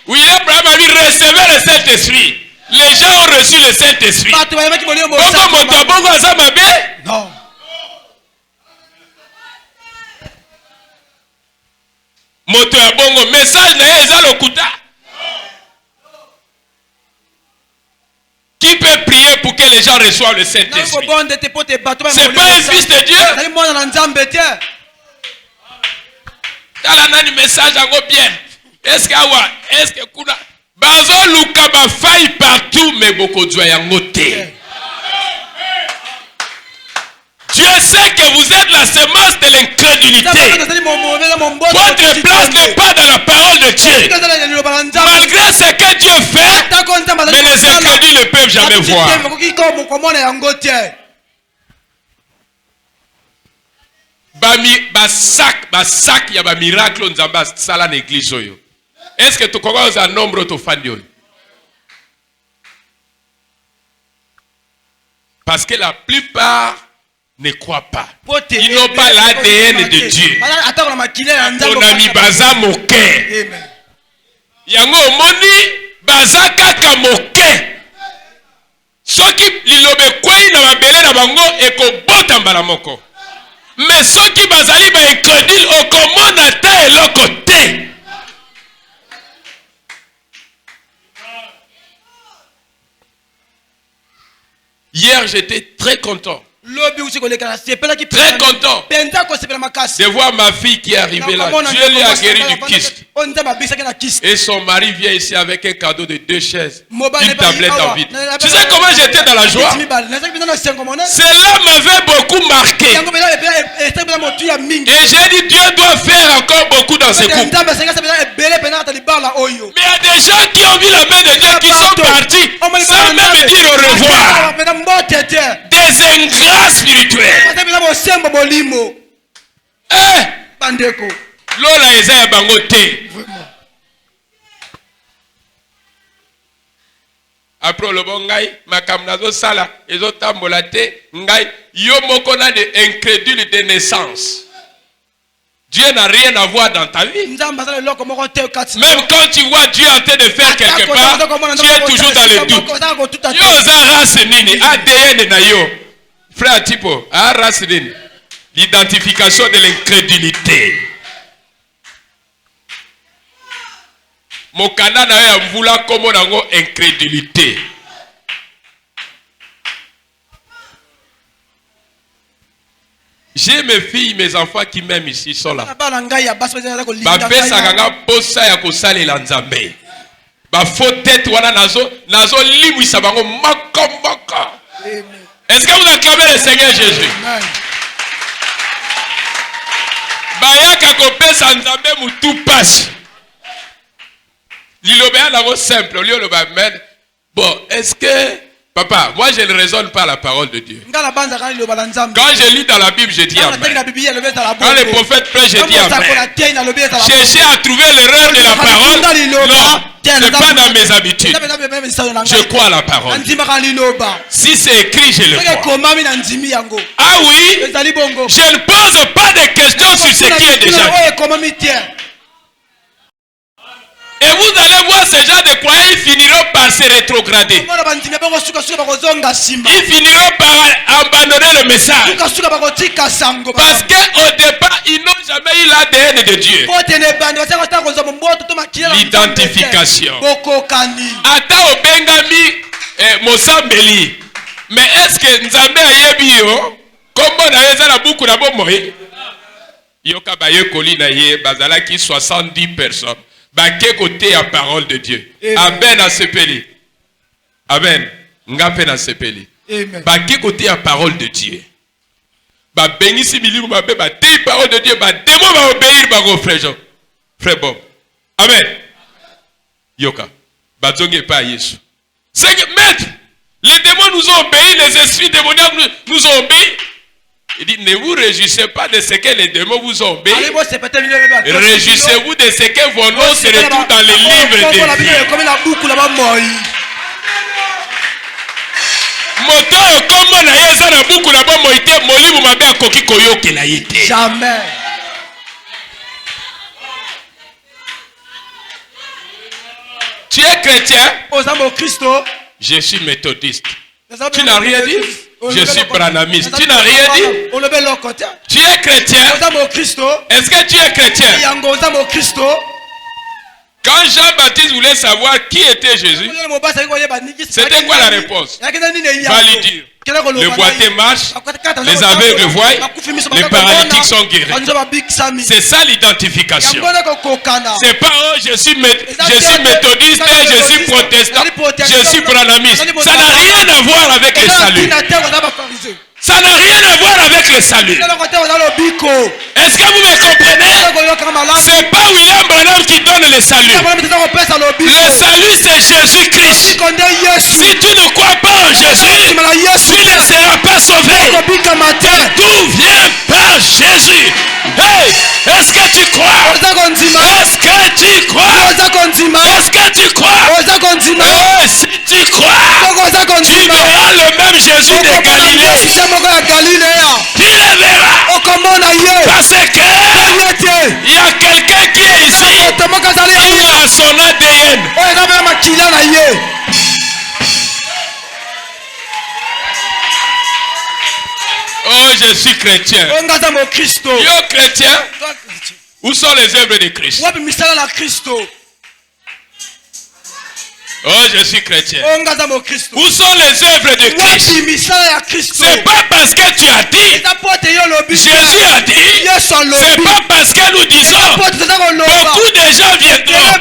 Oui, Abraham a dit recevoir le Saint-Esprit. Les gens ont reçu le Saint-Esprit. Pourquoi moto a bongo aza mabe? Non. Moto ya bongo message na eza lokuta. Qui peut prier pour que les gens reçoivent le Saint-Esprit? C'est pas un fils de Dieu. Dans la nani message en bien. Est-ce que kuna bazo luka ba faille partout mais beaucoup de yango te. Dieu sait que vous êtes la semence de l'incrédulité. Votre place n'est pas dans la parole de Dieu. Malgré ce que Dieu fait, mais les incrédules ne peuvent jamais voir. Basak ya ba miracle nzamba sala na église oyo. Est-ce que tu commences à nombre to fandi? Parce que la plupart ne croient pas. Ils n'ont pas l'ADN de Dieu. On a mis baza moke. Yango moni baza kaka moke. Soki lilobe kwei na mabele na bango eko bota mbala moko. Mais ceux qui bazali ba incrédule au commande ta et leur côté. Hier, j'étais très content. Très content de voir ma fille qui est arrivée là. Dieu lui a guéri du kyste. Et son mari vient ici avec un cadeau de 2 chaises, une tablette en vide. Tu sais comment j'étais dans la joie? Cela m'avait beaucoup marqué. Et j'ai dit, Dieu doit faire encore beaucoup dans ce couple. Mais il y a des gens qui ont vu la main de Dieu qui sont partis sans même dire au revoir. Des ingrats spirituels. Lola eza ya bango te. Après le bon ngai makambo nazo sala ezotambola te ngai yo moko na de incrédule de naissance. Dieu n'a rien à voir dans ta vie. Même quand tu vois Dieu en train de faire quelque part, tu es toujours dans le doute. Yo za race nini ADN na yo. Frère Tipo, a race nini? L'identification de l'incrédulité. Mokanda na ya mvula komo nango incrédulité. J'ai mes filles, mes enfants qui m'aiment ici, ils sont là. Bapesa kanga posa ya kosalela nzambe. Ba faut tête wana nazo limwisa bango maka. Est-ce que vous acclamez le Seigneur Jésus? Bayaka kopesa nzambe mutu pasi. L'ilobéa là simple, au lieu de men. Bon, est-ce que papa, moi je ne raisonne pas la parole de Dieu. Quand je lis dans la Bible, je dis amen. Quand le prophète prêche, je dis amen. Chercher à trouver l'erreur de la parole. Non, ce n'est pas dans mes habitudes. Je crois à la parole. Si c'est écrit, je le crois. Ah oui, je ne pose pas de questions sur ce qui est déjà dit. Et vous allez voir ce genre de croyants, ils finiront par se rétrograder. Ils finiront par abandonner le message. Parce qu'au départ, ils n'ont jamais eu l'ADN de Dieu. L'identification. Ata obengami mosambeli. Mais est-ce que Nzambe ayebi yo? Comment na yeza la buku na bomoi? Yoka baye koli na ye bazalaki 70 personnes. Baké côté à parole de Dieu. Amen à sepeli. Amen. Ngape na sepeli. Baké côté à parole de Dieu. Ba benisi milimu ba be ba té parole de Dieu ba démon va obéir ba go frère. Frère Bob. Amen. Yoka. Ba zonge pas Yesu. C'est que maître, les démons nous ont obéi, les esprits démoniaques nous ont obéi. Il dit, ne vous réjouissez pas de ce que les démons vous ont obéi. Réjouissez-vous de ce que vos noms se retrouvent dans les livres de vie. Moto comme na yeza na buku na bo moite molimu mabe akoki koyoke na yete. Jamais. Tu es chrétien? Je suis méthodiste. Tu n'as rien dit? Je suis branamiste. Tu n'as rien dit? Tu es chrétien? Est-ce que tu es chrétien? Quand Jean-Baptiste voulait savoir qui était Jésus, c'était quoi la réponse? Va lui dire. Le boiteux marche, les aveugles voient, les paralytiques sont guéris. C'est ça l'identification. C'est pas oh, je suis méthodiste, je suis protestant, je suis branamiste. Ça n'a rien à voir avec le salut. Ça n'a rien à voir avec le salut. Est-ce que vous me comprenez? C'est pas William Branham qui donne le salut. Le salut c'est Jésus-Christ. Si tu ne crois pas en Jésus, tu ne seras pas sauvé. Tout vient par Jésus. Hey, est-ce que tu crois? Est-ce que tu crois? Est-ce que tu crois? Hey, si tu crois, tu verras le même Jésus de Galilée. Tu le verras. Parce que il y a quelqu'un qui est ici. Il a son ADN. Oh, je suis chrétien. Yo chrétien. Où sont les œuvres de Christ? Oh, je suis chrétien. Où sont les œuvres de Christ? C'est pas parce que tu as dit, Jésus a dit, c'est pas parce que nous disons, beaucoup de gens viendront,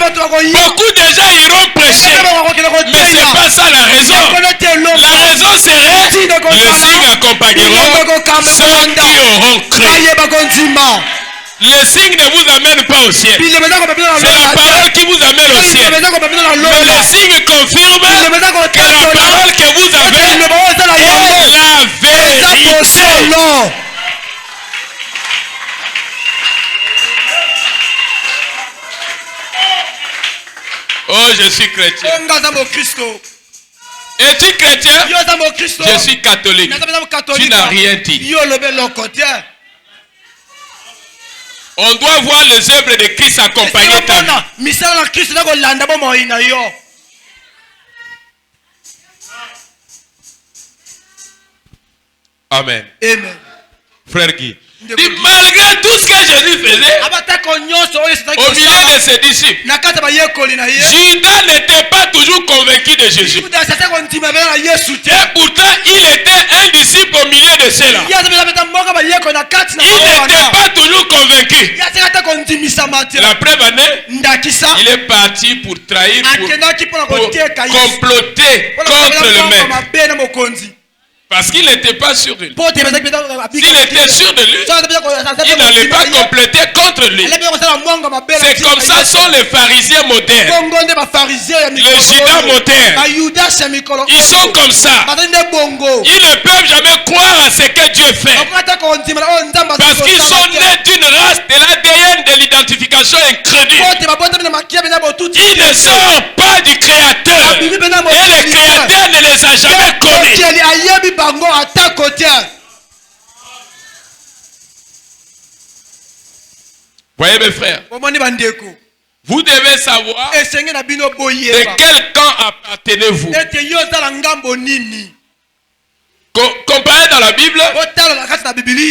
beaucoup de gens iront prêcher, mais c'est pas ça la raison. La raison serait, les signes accompagneront ceux qui auront cru. Les signes ne vous amènent pas au ciel. C'est la parole qui vous amène au ciel. Mais les signes confirment que la parole que vous avez est la vérité. Oh, je suis chrétien. Es-tu chrétien? Je suis catholique. Tu n'as rien dit. On doit voir les œuvres de Christ accompagner ta vie. Amen. Amen. Frère Guy. Malgré tout ce que Jésus faisait, au milieu de ses disciples, Judas n'était pas toujours convaincu de Jésus. Et pourtant, il était un disciple au milieu de ceux-là. Il n'était pas toujours convaincu. La preuve en est, il est parti pour trahir, pour comploter contre le maître. Parce qu'il n'était pas sûr de lui. S'il était sûr de lui, il n'allait pas compléter contre lui. C'est comme ça sont les pharisiens modernes. Les Judas modernes. Ils sont comme ça. Ils ne peuvent jamais croire à ce que Dieu fait. Parce qu'ils sont nés d'une race de l'ADN de l'identification incrédule. Ils ne sortent pas du Créateur. Et le Créateur ne les a jamais connus. Voyez mes frères, vous devez savoir de quel camp appartenez-vous. Comparé dans la Bible,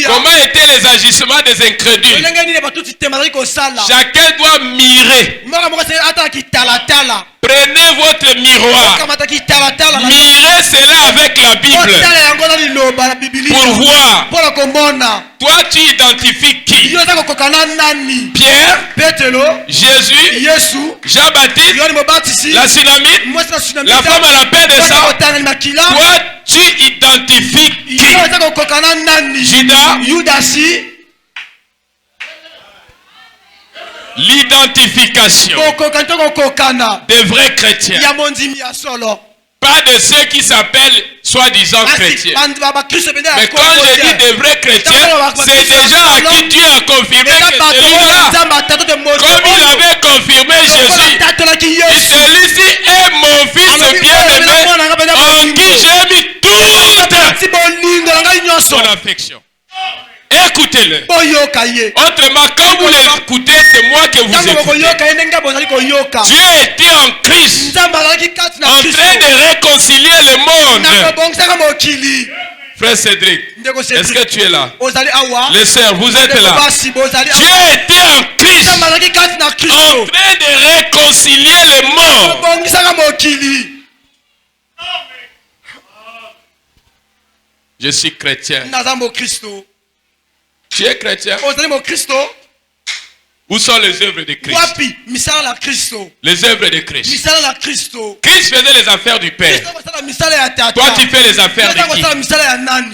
comment étaient les agissements des incrédules? Chacun doit mirer. Prenez votre miroir. Mirez cela avec la Bible pour voir. Toi, tu identifies qui? Pierre, Jésus, Jean-Baptiste, la Sunamite, la femme à la paix des sangs. Toi, tu identifies qui? Judas. L'identification des vrais chrétiens. Pas de ceux qui s'appellent soi-disant chrétiens. Mais quand je dis des vrais chrétiens, c'est des gens à qui Dieu a confirmé que celui-là, comme il avait confirmé Jésus, celui-ci est mon fils bien-aimé, en qui j'ai mis toute son affection. Écoutez-le. Autrement, quand vous l'écoutez, c'est moi que vous écoutez. Dieu était en Christ, en train de réconcilier le monde. Frère Cédric, est-ce que tu es là? Les sœurs, vous êtes là. Dieu était en Christ, en train de réconcilier le monde. Je suis chrétien. Tu es chrétien? Où sont les œuvres de Christ? Les œuvres de Christ. Christ faisait les affaires du Père. Toi, tu fais les affaires de qui?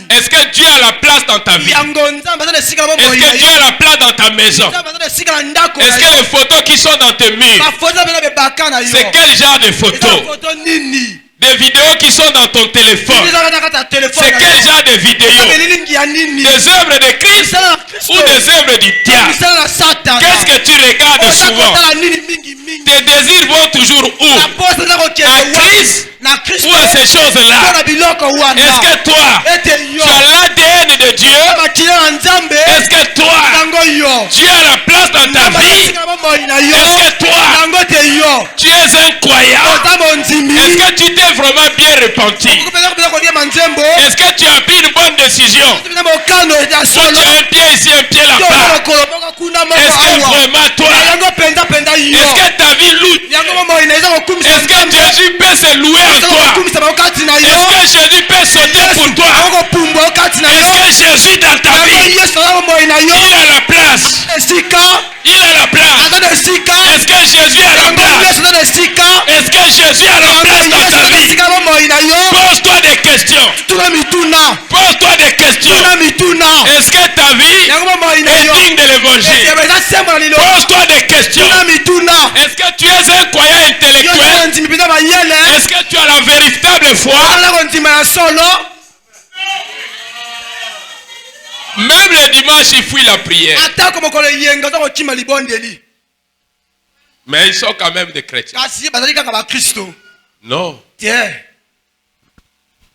Est-ce que Dieu a la place dans ta vie? Est-ce que Dieu a la place dans ta maison? Est-ce que les photos qui sont dans tes murs, c'est quel genre de photos? Des vidéos qui sont dans ton téléphone, c'est quel genre de vidéos? Des œuvres de Christ ou des œuvres du diable? Qu'est-ce que tu regardes souvent? Tes désirs vont toujours où? À Christ ou à ces choses-là? Est-ce que toi, tu as l'ADN de Dieu? Est-ce que toi, Dieu a la place dans ta vie? Est-ce que toi, Tu es un croyant. Est-ce que tu t'es vraiment bien repenti? Est-ce que tu as pris une bonne décision? Si tu as un pied ici, un pied là-bas. Est-ce que vraiment toi? Est-ce que ta vie loue? Est-ce que Jésus peut se louer en toi? Est-ce que Jésus peut sauter pour toi? Est-ce que Jésus dans ta vie, il a la place? Il a la place. Est-ce que Jésus a la place? Est-ce que Jésus a la place dans ta vie? Pose-toi des questions. Pose-toi des questions. Est-ce que ta vie est digne de l'évangile? Pose-toi des questions. Est-ce que tu es un croyant intellectuel? Est-ce que tu as la véritable foi? Même le dimanche, il fuit la prière. Mais ils sont quand même des chrétiens. Non.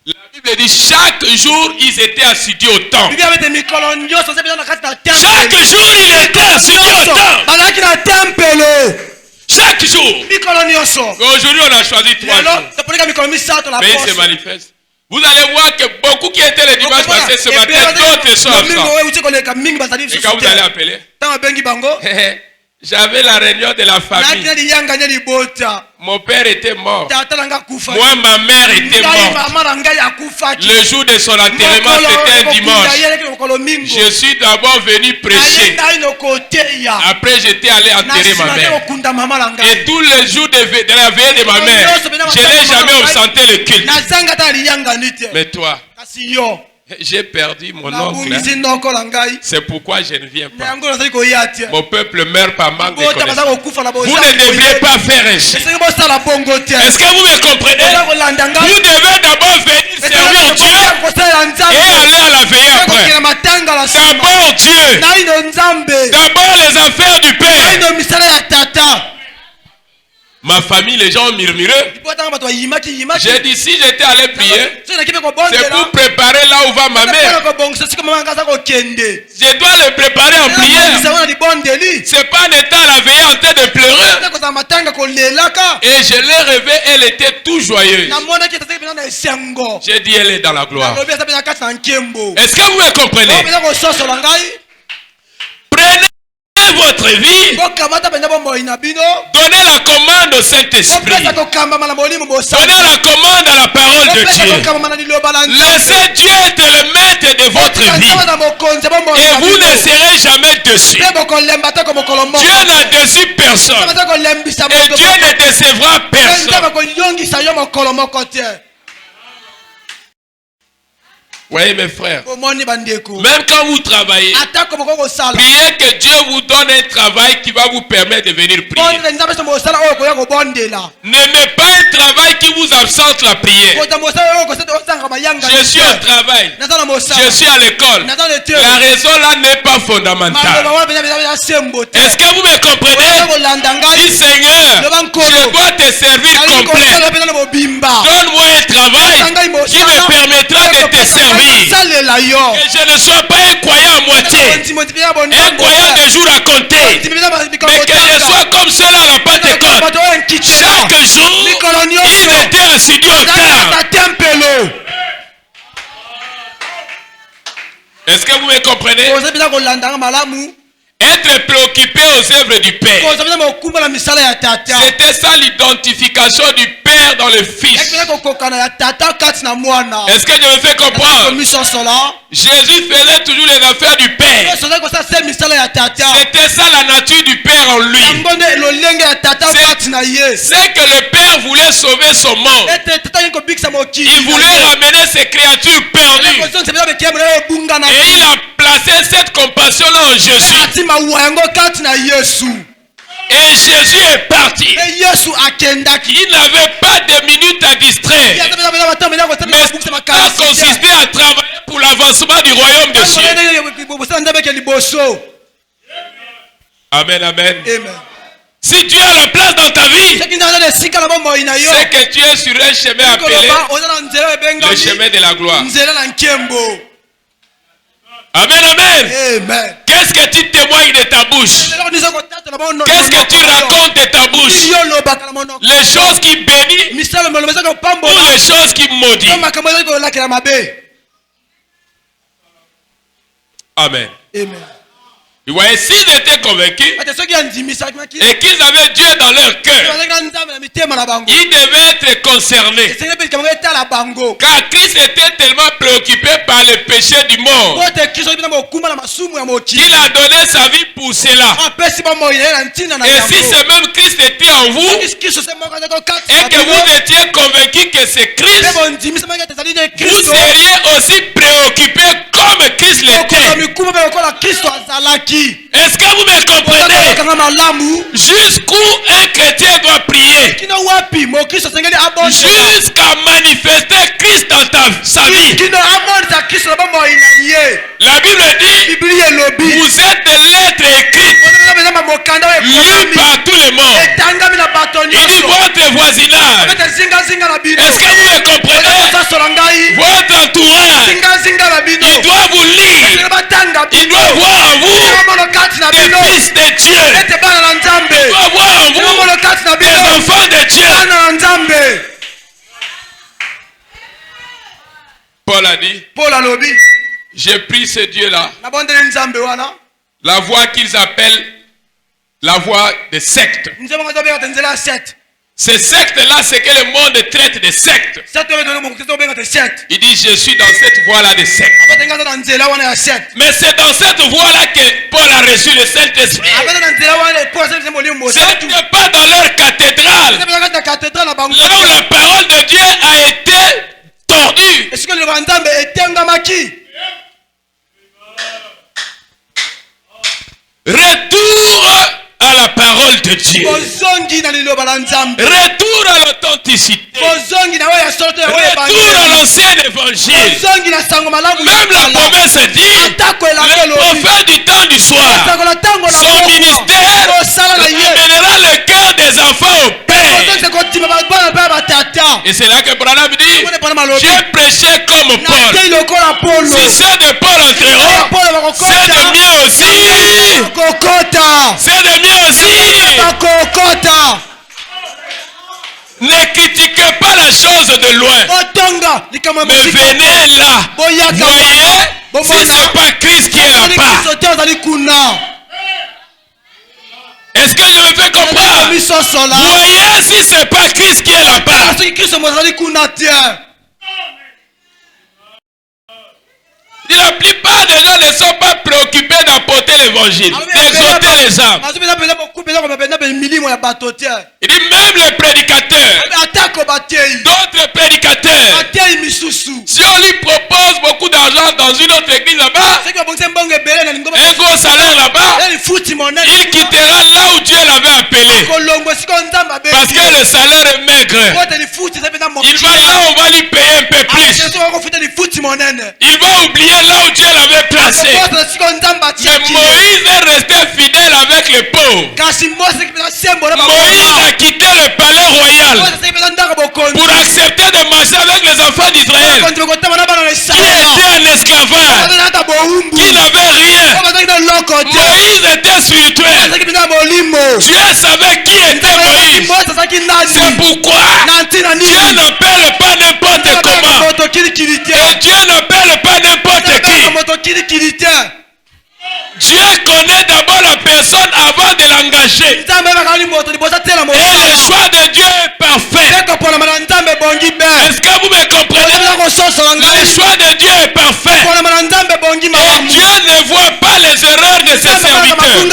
La Bible dit chaque jour ils étaient assidus au temple. Chaque jour ils étaient assidus au temple. Chaque jour. Aujourd'hui on a choisi 3 jours. Mais il se manifeste. Vous allez voir que beaucoup qui étaient les dimanches passés ce matin, d'autres sont absents. Et quand vous allez appeler, j'avais la réunion de la famille. Mon père était mort. Moi, ma mère était morte. Le jour de son enterrement, c'était un dimanche. Je suis d'abord venu prêcher. Après, j'étais allé enterrer ma mère. Et tous les jours de la veille de ma mère, je n'ai jamais absenté le culte. Mais toi, j'ai perdu mon oncle. C'est pourquoi je ne viens pas. Mon peuple meurt par manque de connaissance. Vous ne devriez pas faire un chien. Est-ce que vous me comprenez? Vous devez d'abord venir servir Dieu et aller à la veille après. D'abord Dieu. D'abord les affaires du Père. Ma famille, les gens ont murmuré. J'ai dit si j'étais allé prier, c'est pour préparer là où va ma mère. Je dois le préparer en prière. C'est pas en étant à la veille en train de pleurer. Et je l'ai rêvé, elle était tout joyeuse. J'ai dit elle est dans la gloire. Est-ce que vous me comprenez? Prenez votre vie, donnez la commande au Saint-Esprit, donnez la commande à la parole de Dieu, laissez Dieu être le maître de votre vie et vous ne serez jamais dessus. Dieu n'a déçu personne et Dieu ne décevra personne. Oui, mes frères, même quand vous travaillez, priez que Dieu vous donne un travail qui va vous permettre de venir prier. N'aimez pas un travail qui vous absente la prière. Je suis au travail, je suis à l'école. La raison là n'est pas fondamentale. Est-ce que vous me comprenez? Dis Seigneur, je dois te servir complet. Donne-moi un travail qui me permettra de te servir. Que je ne sois pas un croyant à moitié, un croyant de jour à compter, mais que je sois comme cela à la Pentecôte. Chaque jour, ils étaient assidus au temple. Est-ce que vous me comprenez? Être préoccupé aux œuvres du Père. C'était ça l'identification du Père dans le Fils. Est-ce que je me fais comprendre? Jésus faisait toujours les affaires du Père. C'était ça la nature du Père en lui. C'est que le Père voulait sauver son monde. Il voulait ramener ses créatures perdues. Et il a placé cette compassion-là en Jésus. Et Jésus est parti. Il n'avait pas de minutes à distraire. Mais ça consistait à travailler pour l'avancement du royaume de Dieu. Amen, amen. Si tu as la place dans ta vie, c'est que tu es sur un chemin appelé le chemin de la gloire. Amen, amen. Amen. Qu'est-ce que tu témoignes de ta bouche? Qu'est-ce que tu racontes de ta bouche? Les choses qui bénissent ou les choses qui maudissent? Amen. Amen. Vous voyez, s'ils étaient convaincus et qu'ils avaient Dieu dans leur cœur, ils devaient être concernés. Car Christ était tellement préoccupé par le péché du monde qu'il a donné sa vie pour cela. Et si ce même Christ était en vous et que vous étiez convaincu que c'est Christ, vous seriez aussi préoccupé comme Christ l'était. Est-ce que vous me comprenez? Jusqu'où un chrétien doit prier? Jusqu'à manifester Christ dans sa vie. La Bible dit, vous êtes des lettres écrites lues par tout le monde. Il dit votre voisinage. Est-ce que vous me comprenez? Votre entourage, il doit vous lire. Il doit voir en vous des fils de Dieu. Il doit voir en vous des enfants de Dieu. Paul a dit, j'ai pris ce Dieu-là, la voie qu'ils appellent la voie des sectes. Ces sectes-là, c'est que le monde traite de sectes. Il dit, je suis dans cette voie-là de sectes. Mais c'est dans cette voie-là que Paul a reçu le Saint-Esprit. Ce n'était pas dans leur cathédrale, là où la parole de Dieu a été tordue. Retour à la parole de Dieu. Retour à l'authenticité. Retour à l'ancien évangile. Même la promesse dit, le prophète du temps du soir, son ministère amènera le cœur des enfants au Père. Et c'est là que Branham dit, j'ai prêché comme Paul. Si ceux de Paul entreront, c'est de mieux aussi. C'est de mieux aussi. Ne critiquez pas la chose de loin, mais venez là. Voyez, si c'est pas Christ qui est là-bas. Est-ce que je me fais comprendre? Voyez, si c'est pas Christ qui est là-bas. La plupart des gens ne sont pas préoccupés d'apporter l'évangile, d'exhorter les âmes. Il dit même les prédicateurs, d'autres prédicateurs, si on lui propose beaucoup d'argent dans une autre église là-bas, un gros salaire là-bas, il quittera là où Dieu l'avait appelé. Parce que le salaire est maigre. Il va là où on va lui payer un peu plus. Il va oublier là où Dieu l'avait placé. Mais Moïse est resté fidèle avec les pauvres. Moïse a quitté le palais royal pour accepter de marcher avec les enfants d'Israël qui étaient en esclavage, qui n'avaient rien. Moïse était spirituel. Dieu savait qui était Moïse. C'est pourquoi Dieu n'appelle pas n'importe comment. Et Dieu n'appelle pas n'importe qui. Dieu connaît d'abord la personne avant de l'engager. Et le choix de Dieu est parfait. Est-ce que vous me comprenez? Le choix de Dieu est parfait. Et Dieu ne voit pas les erreurs de ses serviteurs.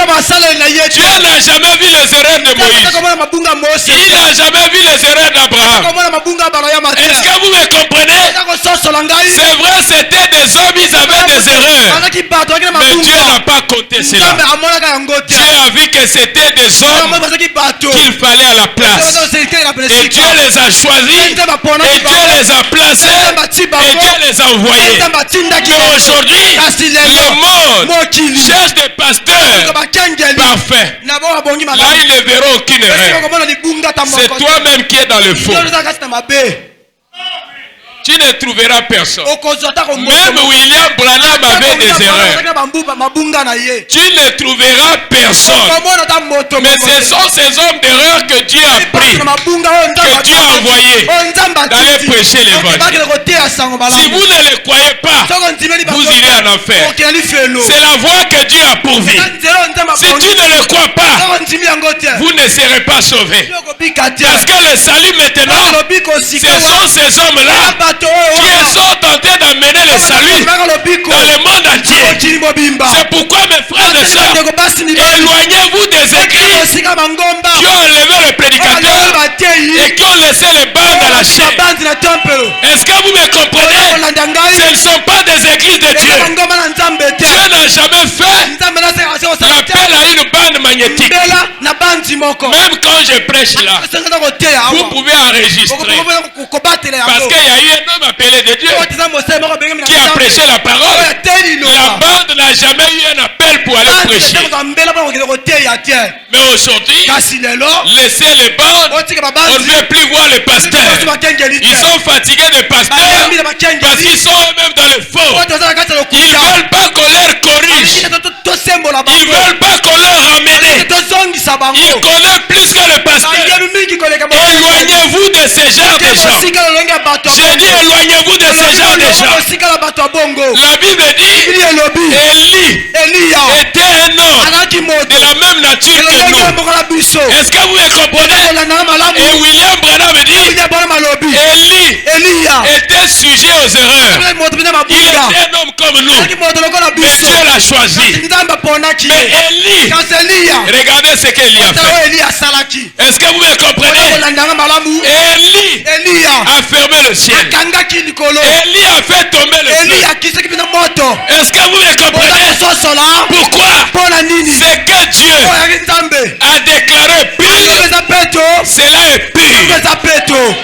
Dieu n'a jamais vu les erreurs de Moïse. Il n'a jamais vu les erreurs d'Abraham. Est-ce que vous me comprenez? C'est vrai, c'était des hommes, ils avaient des erreurs. Mais Dieu n'a pas compté cela. Dieu a vu que c'était des hommes qu'il fallait à la place. Et Dieu les a choisis. Et Dieu les a placés. Et Dieu les a envoyés. Mais aujourd'hui, le monde cherche des pasteurs parfaits. Là, ils ne verront aucune erreur. C'est toi-même qui es dans le fond. tu ne trouveras personne. Même William Branham avait des erreurs. Tu ne trouveras personne. Mais ce sont ces hommes d'erreur que Dieu a pris, que Dieu a envoyé d'aller prêcher l'évangile. Si vous ne le croyez pas, vous irez en enfer. C'est la voie que Dieu a pourvue. Si tu ne le crois pas, vous ne serez pas sauvés. Parce que le salut maintenant, ce sont ces hommes-là qui sont tentés d'amener le salut dans le monde entier. C'est pourquoi mes frères et sœurs, éloignez-vous des églises qui ont enlevé le prédicateur et qui ont laissé les bandes à la chair. Est-ce que vous me comprenez? Ce ne sont pas des églises de Dieu. Dieu n'a jamais fait l'appel à une bande magnétique. Même quand je prêche là, vous pouvez enregistrer. Parce qu'il y a eu un homme appelé de Dieu qui a prêché la parole. La bande n'a jamais eu un appel pour aller prêcher. Mais aujourd'hui, laissez les bandes, on ne veut plus voir les pasteurs. Ils sont fatigués des pasteurs parce qu'ils sont eux-mêmes dans le faux. Ils ne veulent pas qu'on leur corrige. Ils ne veulent pas qu'on leur ramène. Ils connaissent plus que le pasteur. Éloignez-vous de ces genres de gens. J'ai dit éloignez-vous de ces genres de gens. La Bible dit Élie était un homme de la même nature que nous. Est-ce que vous me comprenez? Et William Branham dit Élie était sujet aux erreurs. Il était un homme comme nous. Mais Dieu l'a choisi. Mais Élie, regardez ce qu'Élie a fait. Est-ce que vous me comprenez? Élie a fermé le ciel. Élie a fait tomber le feu. Est-ce que vous me comprenez? Pourquoi? C'est que Dieu a déclaré pur. Cela est pur.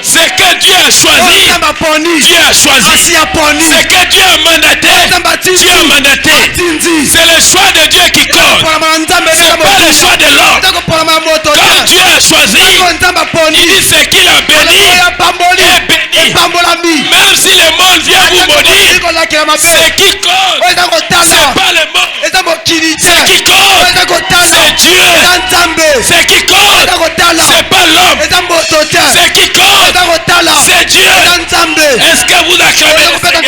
C'est que Dieu a choisi. Dieu a choisi. C'est que Dieu a mandaté. Dieu a mandaté. C'est le choix de Dieu qui compte. C'est pas le choix de l'homme. Quand Dieu a choisi, il dit ce qu'il a béni est béni. Même si le monde vient vous maudire, ce qui compte, c'est pas le monde. Ce qui compte, c'est Dieu. Ce qui compte, c'est pas l'homme. Ce qui compte, c'est Dieu. Est-ce que vous acclamez le Seigneur?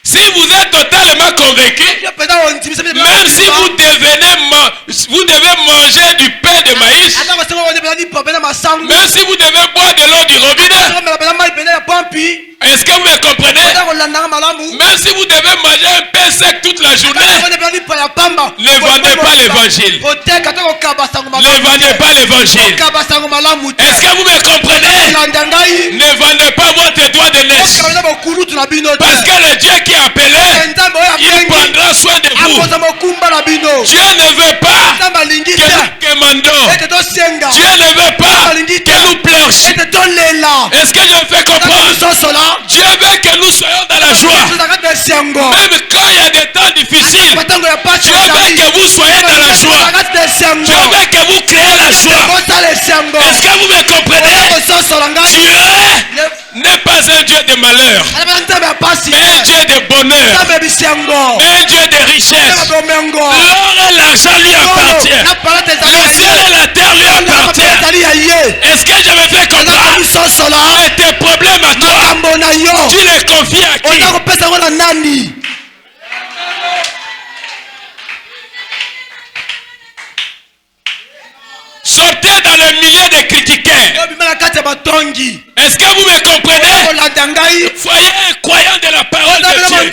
Si vous êtes totalement convaincu, même si vous devez manger du pain de maïs, même si vous devez boire de l'eau du robinet, est-ce que vous me comprenez? Même si vous devez manger un pain sec toute la journée, ne vendez pas l'évangile. Ne vendez pas l'évangile. Est-ce que vous me comprenez? Ne vendez pas votre doigt de lèche. Parce que le Dieu qui a appelé, il prendra soin de vous. Dieu ne veut pas que nous commandons. Dieu ne veut pas que nous pleurions. Est-ce que je me fais comprendre? Dieu veut que nous soyons dans la joie. Même quand il y a des temps difficiles, Dieu veut que vous soyez dans la joie. Dieu veut que vous créez la joie. Est-ce que vous me comprenez? Dieu n'est pas un Dieu de malheur, mais un Dieu de bonheur, un Dieu de richesse. L'or et l'argent lui appartiennent. Le ciel et la terre lui appartiennent. Est-ce que je me fais comprendre? Et tes problèmes à toi, tu les confies à qui? Sortez dans le milieu des critiqueurs. Est-ce que vous me comprenez? Soyez un croyant de la parole de Dieu.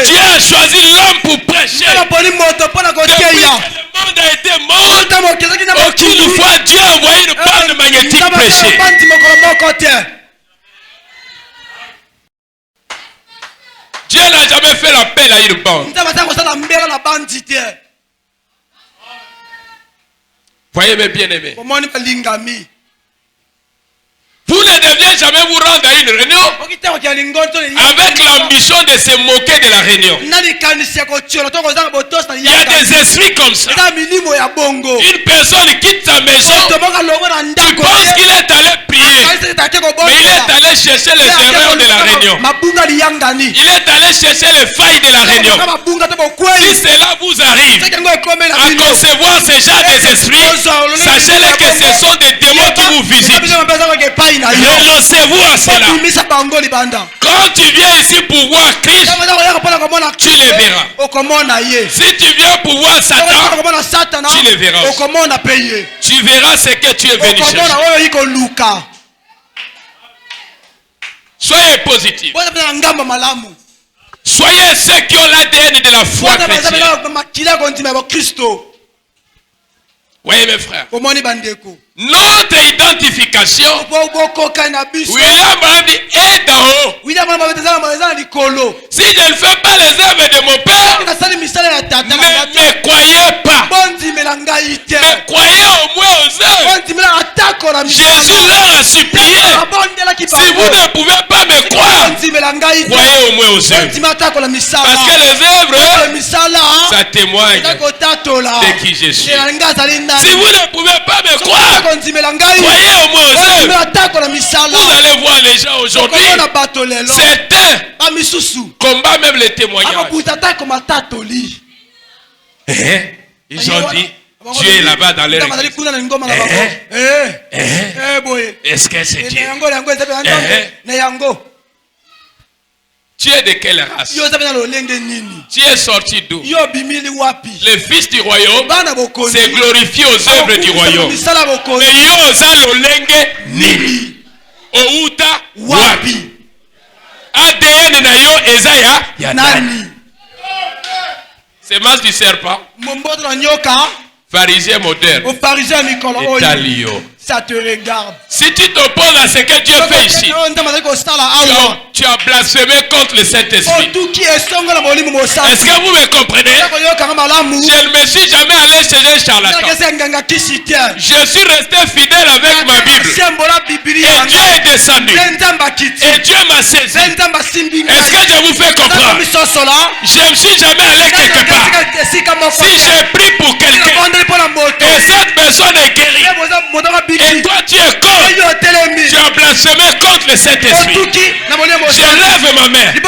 Dieu a choisi l'homme pour prêcher. Depuis que le monde a été mort, aucune fois Dieu a envoyé une bande magnétique prêcher. Dieu n'a jamais fait l'appel à une bande. Voyez mes bien-aimés. Vous ne deviez jamais vous rendre à une réunion avec l'ambition de se moquer de la réunion. Il y a des esprits comme ça. Une personne quitte sa maison. Tu penses qu'il est allé prier, mais il est allé chercher les erreurs de la réunion. Il est allé chercher les failles de la réunion. Si cela vous arrive à concevoir ce genre d'esprits, sachez que ce sont des démons qui vous visitent. Relancez-vous à cela. Quand tu viens ici pour voir Christ, tu le verras. Si tu viens pour voir Satan, tu le verras aussi. Tu verras ce que tu es venu chercher. Soyez positifs. Soyez ceux qui ont l'ADN de la foi chrétienne. Oui, mes frères. Notre identification, William Branham dit, est d'en haut. Si je ne fais pas les œuvres de mon père, ne me croyez pas. Mais croyez au moins aux œuvres. Jésus leur a supplié. Si vous ne pouvez pas me croire, croyez au moins aux œuvres. Parce que les œuvres, ça témoigne de qui je suis. Si vous ne pouvez pas me croire, croyez au moins aux œuvres. Vous allez voir les gens aujourd'hui. Certains combattent même les témoignages. Ils ont dit, Dieu est là-bas dans leur église. Est-ce que c'est Dieu? Tu es de quelle race? Tu es sorti d'où? Le fils du royaume s'est glorifié aux œuvres du royaume. Mais yo oza lolenge nini? Outa wapi? ADN na yo eza ya nani? Semence du serpent. Pharisien moderne. Italio. Ça te regarde. Si tu t'opposes à ce que Dieu fait ici, tu as blasphémé contre le Saint-Esprit. Est-ce que vous me comprenez? Je ne me suis jamais allé chez un charlatan. Je suis resté fidèle avec ma Bible. Et Dieu est descendu. Et Dieu m'a saisi. Est-ce que je vous fais comprendre? Je ne suis jamais allé quelque part. Si j'ai pris pour quelqu'un et cette personne est guérie, et toi tu es contre, tu as blasphémé contre le Saint-Esprit. Je lève ma main. Tu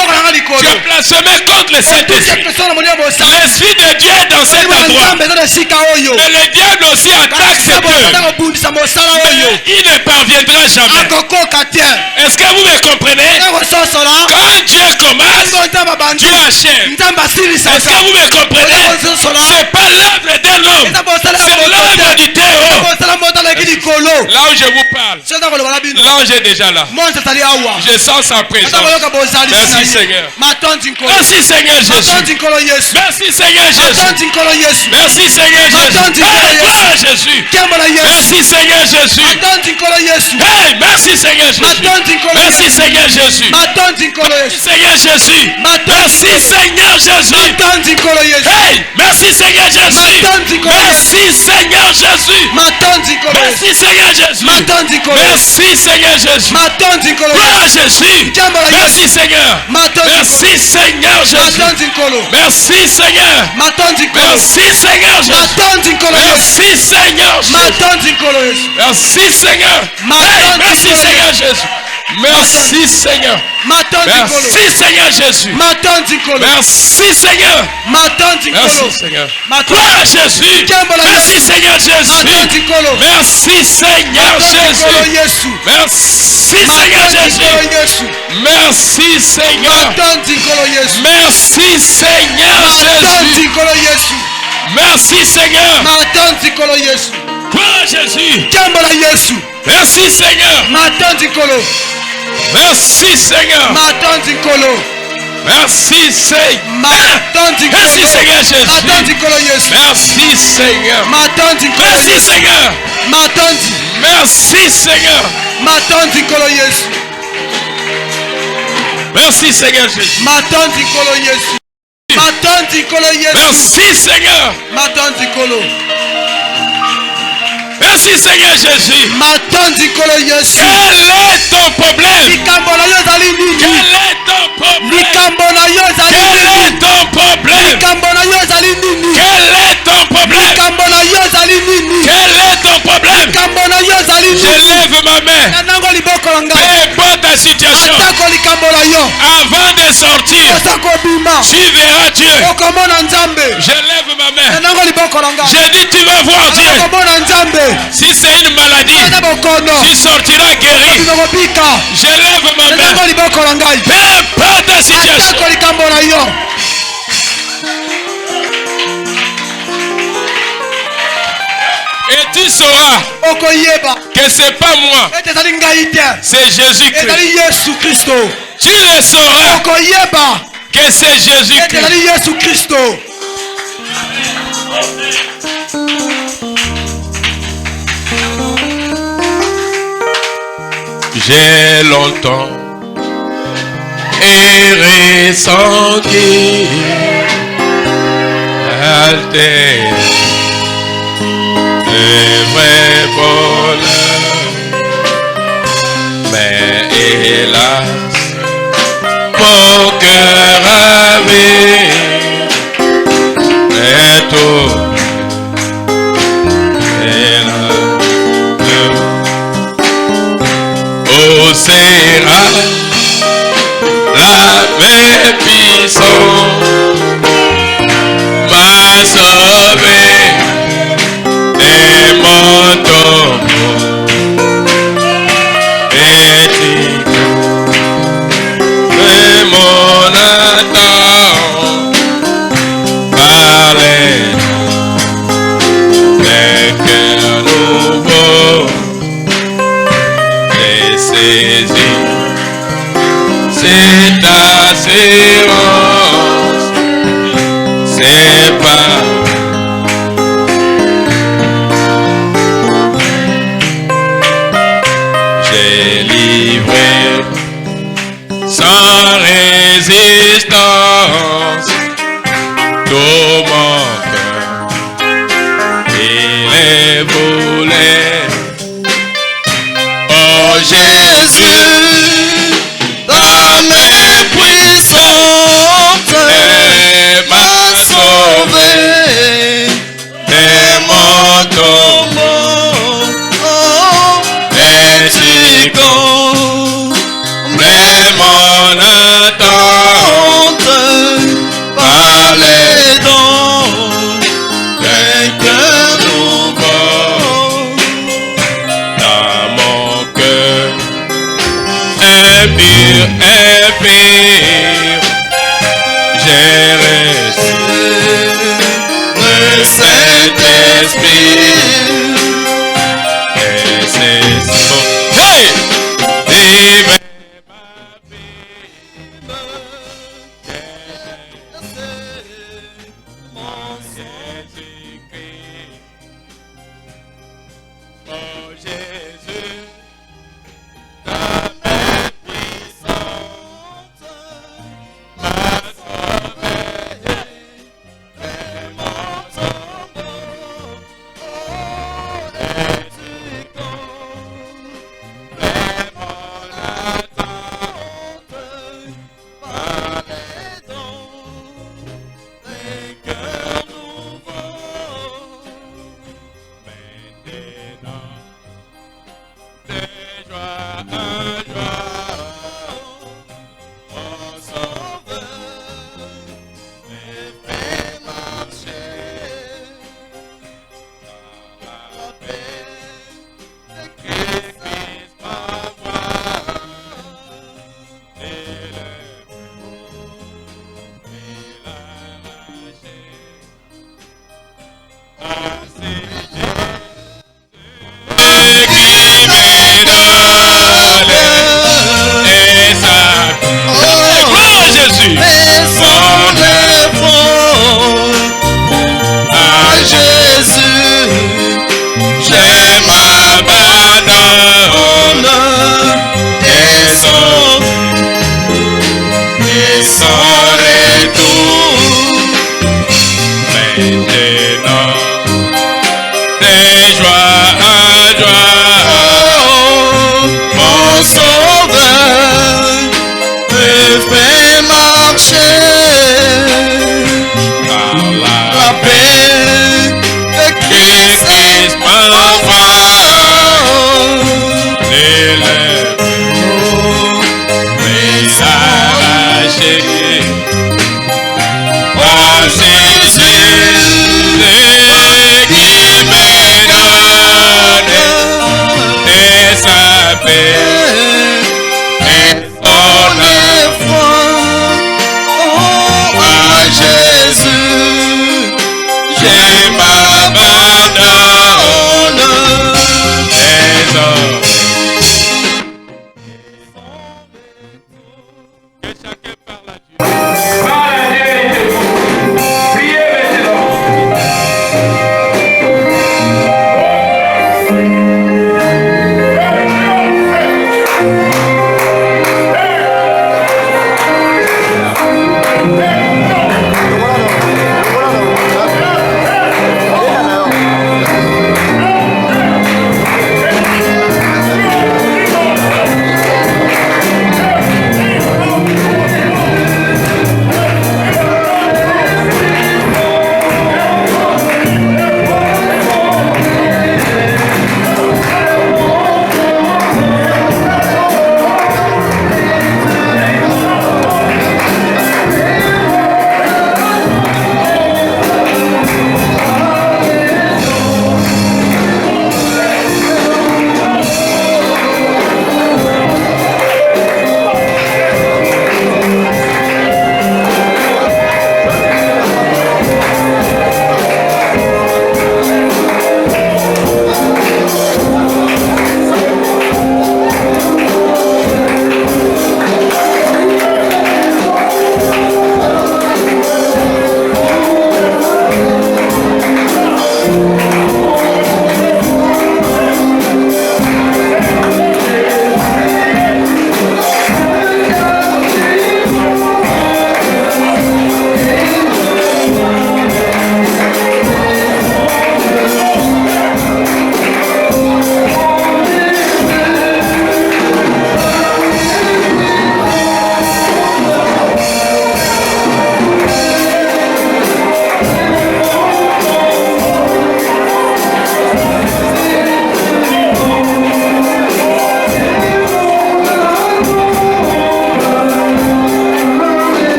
as blasphémé contre le Saint-Esprit. L'Esprit de Dieu est dans cet endroit. Mais le diable aussi attaque ses peurs. Mais il ne parviendra jamais. Est-ce que vous me comprenez? Quand Dieu commence, Dieu achève. Est-ce que vous me comprenez? C'est pas l'œuvre d'un homme, c'est l'œuvre du Très-Haut. Là où je vous parle, l'ange est déjà là. Je sens sa présence. Merci Seigneur. Merci Seigneur Jésus. Merci Seigneur Jésus. Merci Seigneur Jésus. Hey, gloire à Jésus. Merci Seigneur Jésus. Hey, merci Seigneur Jésus. Merci Seigneur Jésus. Merci Seigneur Jésus. Merci Seigneur Jésus. Hey, merci Seigneur Jésus. Merci Seigneur Jésus. Merci Seigneur Jésus. Merci Seigneur Jésus. Gloire à Jésus. Merci Seigneur. Merci Seigneur Jésus. Merci Seigneur. Merci Seigneur Jésus. Merci Seigneur Jésus. Merci Seigneur. Hey, merci Seigneur Jésus. Merci Seigneur. Merci Seigneur Jésus. Merci Seigneur. Merci Seigneur. Gloire à Jésus. Merci Seigneur Jésus. Merci Seigneur Jésus. Merci Seigneur Jésus. Merci Seigneur. Merci Seigneur Jésus. Merci Seigneur. Gloire à Jésus. Merci Seigneur. Merci Seigneur. Merci Seigneur. Merci Seigneur Jésus. Merci Seigneur. Merci Seigneur. Merci Seigneur. Merci Seigneur Jésus. Merci Seigneur. Merci Seigneur Jésus. Quel est ton problème? Quel est ton problème? Quel est ton problème? Quel est ton problème? Quel est ton problème? Je lève ma main. Peu importe ta situation, avant de sortir, tu verras Dieu. Je lève ma main. Je dis tu vas voir Dieu. Si c'est une maladie, tu sortiras guéri. Je lève ma main. Peu importe ta situation. Et tu sauras que c'est pas moi, c'est Jésus-Christ. Tu le sauras que c'est Jésus-Christ. J'ai longtemps ressenti alter le vrai bonheur, mais hélas, mon cœur avait tout. Sera la même puissance m'a sauvé de mon tombeau et de mon attente parlait d'un cœur nouveau. C'est assurance, c'est pas j'ai livré sans résistance tout mon cœur, il est voulu. Oh Jésus, dans mes puissantes, m'a sauvé de mon tombeau. Et tu combais mon attente par les dons d'un cœur nouveau. Dans mon cœur impur, j'ai reçu le Saint-Esprit. Et c'est son hey! Vive ma vie, mon Saint-Esprit. Oh Jésus, maintenant, des joies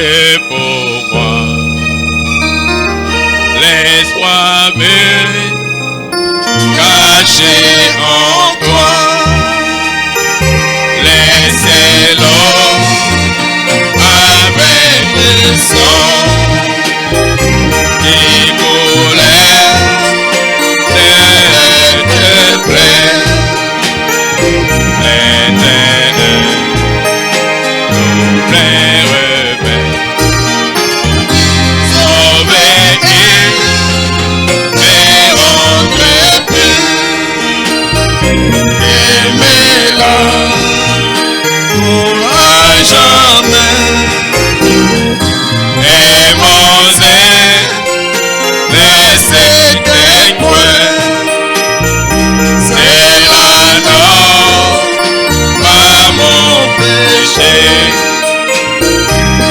prier pour moi. Laisse-moi me cacher en toi. Laissez-le avec le sang qui voulait t'être près. L'éternel nous plaît. Sauver-il et rendre pur. Aimez-la pour à jamais. Aimons-les, laissez tes coins. C'est la norme, pas mon péché.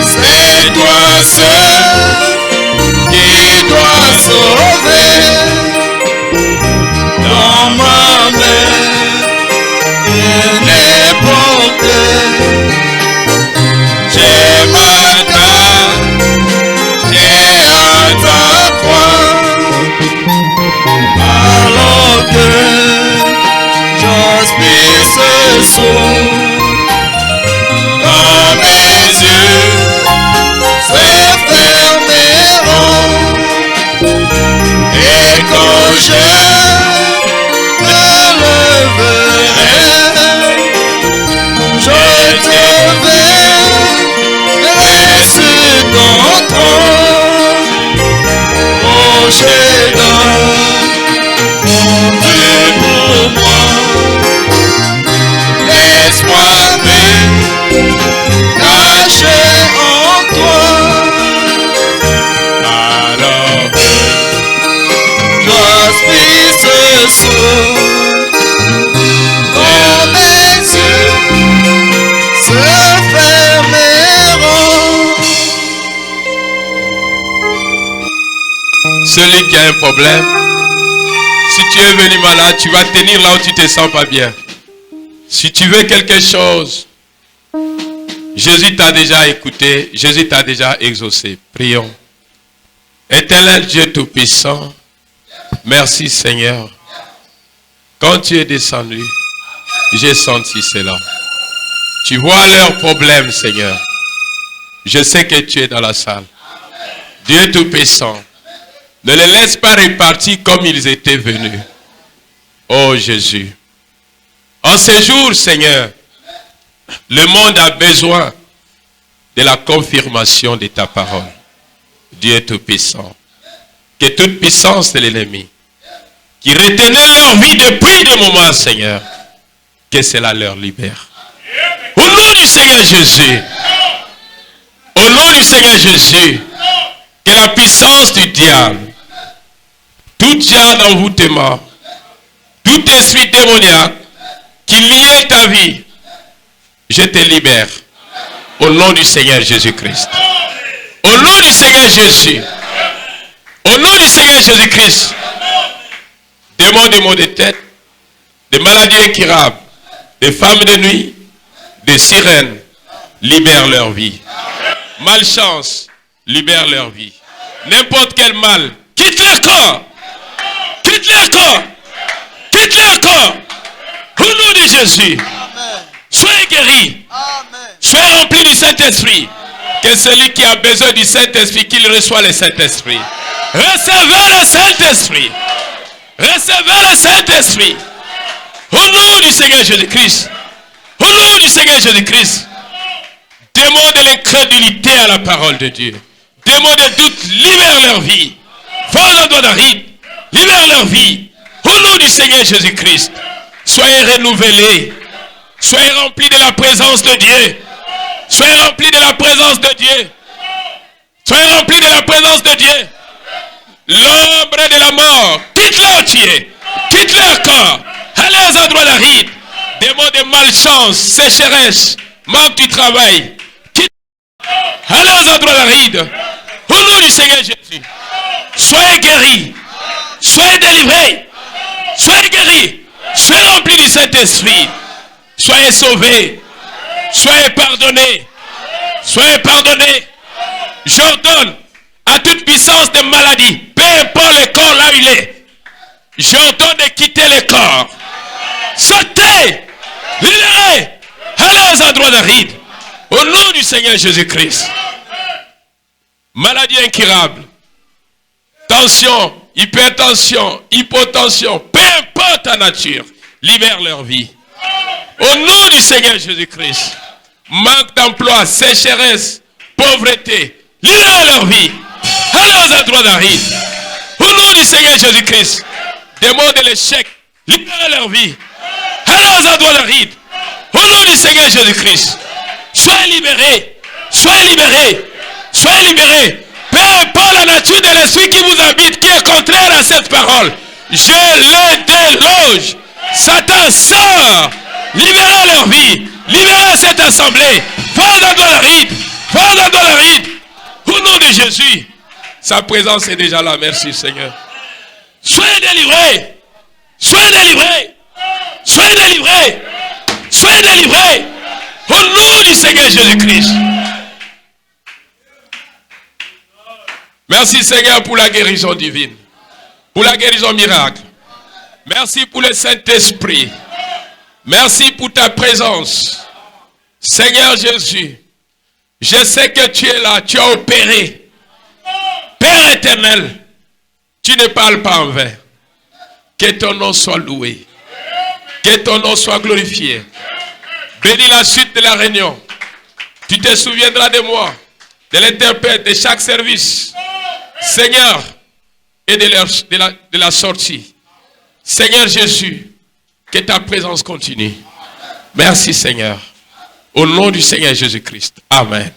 C'est toi seul qui dois sauver. Dans ma main, n'importe. J'ai ma table, j'ai à ta croix. Alors que j'aspire ce soir, dans mes yeux se fermeront. Et quand je me leverai, je te verrai sur ton trône. Oh, Jésus, mon Dieu pour moi. Laisse-moi me cacher en toi. Alors que j'aspire ce soir, dans mes yeux se fermeront. Celui qui a un problème, si tu es venu malade, tu vas tenir là où tu te sens pas bien. Si tu veux quelque chose, Jésus t'a déjà écouté, Jésus t'a déjà exaucé. Prions. Éternel Dieu Tout-Puissant, merci Seigneur. Quand tu es descendu, j'ai senti cela. Tu vois leurs problèmes, Seigneur. Je sais que tu es dans la salle. Dieu Tout-Puissant, ne les laisse pas repartir comme ils étaient venus. Oh Jésus. En ce jour, Seigneur, le monde a besoin de la confirmation de ta parole. Dieu Tout-Puissant. Que toute puissance de l'ennemi, qui retenait leur vie depuis des moments, Seigneur, que cela leur libère. Au nom du Seigneur Jésus, au nom du Seigneur Jésus, que la puissance du diable, tout diable d'envoûtement, tout esprit démoniaque qui liait ta vie, je te libère. Au nom du Seigneur Jésus-Christ. Au nom du Seigneur Jésus. Au nom du Seigneur Jésus-Christ. Des maux de tête, des maladies incurables, des femmes de nuit, des sirènes, libère leur vie. Malchance, libère leur vie. N'importe quel mal, quitte leur corps. Quitte leur corps. Quitte leur corps. Au nom de Jésus. Soyez guéris. Soyez remplis du Saint-Esprit. Que celui qui a besoin du Saint-Esprit, qu'il reçoit le Saint-Esprit. Recevez le Saint-Esprit. Recevez le Saint-Esprit. Au nom du Seigneur Jésus-Christ. Au nom du Seigneur Jésus-Christ. Démons de l'incrédulité à la parole de Dieu. Démons de doute, libère leur vie. Force de David, libère leur vie. Au nom du Seigneur Jésus-Christ. Soyez renouvelés. Soyez remplis de la présence de Dieu. Soyez remplis de la présence de Dieu. Soyez remplis de la présence de Dieu. L'ombre de la mort, quitte leur tuer, quitte leur corps. Allez aux endroits d'arides. Des mots de malchance, sécheresse, manque du travail. Quitte. Allez aux endroits d'arides. Au nom du Seigneur Jésus. Soyez guéris. Soyez délivrés. Soyez guéris. Soyez remplis du Saint-Esprit. Soyez sauvés. Soyez pardonnés. Soyez pardonnés. J'ordonne à toute puissance de maladie, peu importe le corps là où il est, j'ordonne de quitter le corps. Sautez, libérez, allez aux endroits d'aride. Au nom du Seigneur Jésus-Christ. Maladie incurable, tension, hypertension, hypotension, peu importe ta nature, libère leur vie. Au nom du Seigneur Jésus-Christ. Manque d'emploi, sécheresse, pauvreté, libère leur vie. Allez aux endroits d'aride. Au nom du Seigneur Jésus-Christ. Démons de l'échec, libère leur vie. Allez aux endroits d'aride. Au nom du Seigneur Jésus-Christ. Soyez libérés. Soyez libérés. Soyez libérés. Peu importe la nature de l'esprit qui vous habite, qui est contraire à cette parole, je le déloge. Satan sort. Libérez leur vie. Libérez cette assemblée. Faites dans la ride. Faites dans la ride. Au nom de Jésus. Sa présence est déjà là. Merci Seigneur. Soyez délivrés. Soyez délivrés. Soyez délivrés. Soyez délivrés. Au nom du Seigneur Jésus-Christ. Merci Seigneur pour la guérison divine. Pour la guérison miracle. Merci pour le Saint-Esprit. Merci pour ta présence. Seigneur Jésus, je sais que tu es là, tu as opéré. Père éternel, tu ne parles pas en vain. Que ton nom soit loué. Que ton nom soit glorifié. Bénis la suite de la réunion. Tu te souviendras de moi, de l'interprète, de chaque service. Seigneur, et de la sortie. Seigneur Jésus, que ta présence continue. Merci Seigneur. Au nom du Seigneur Jésus-Christ. Amen.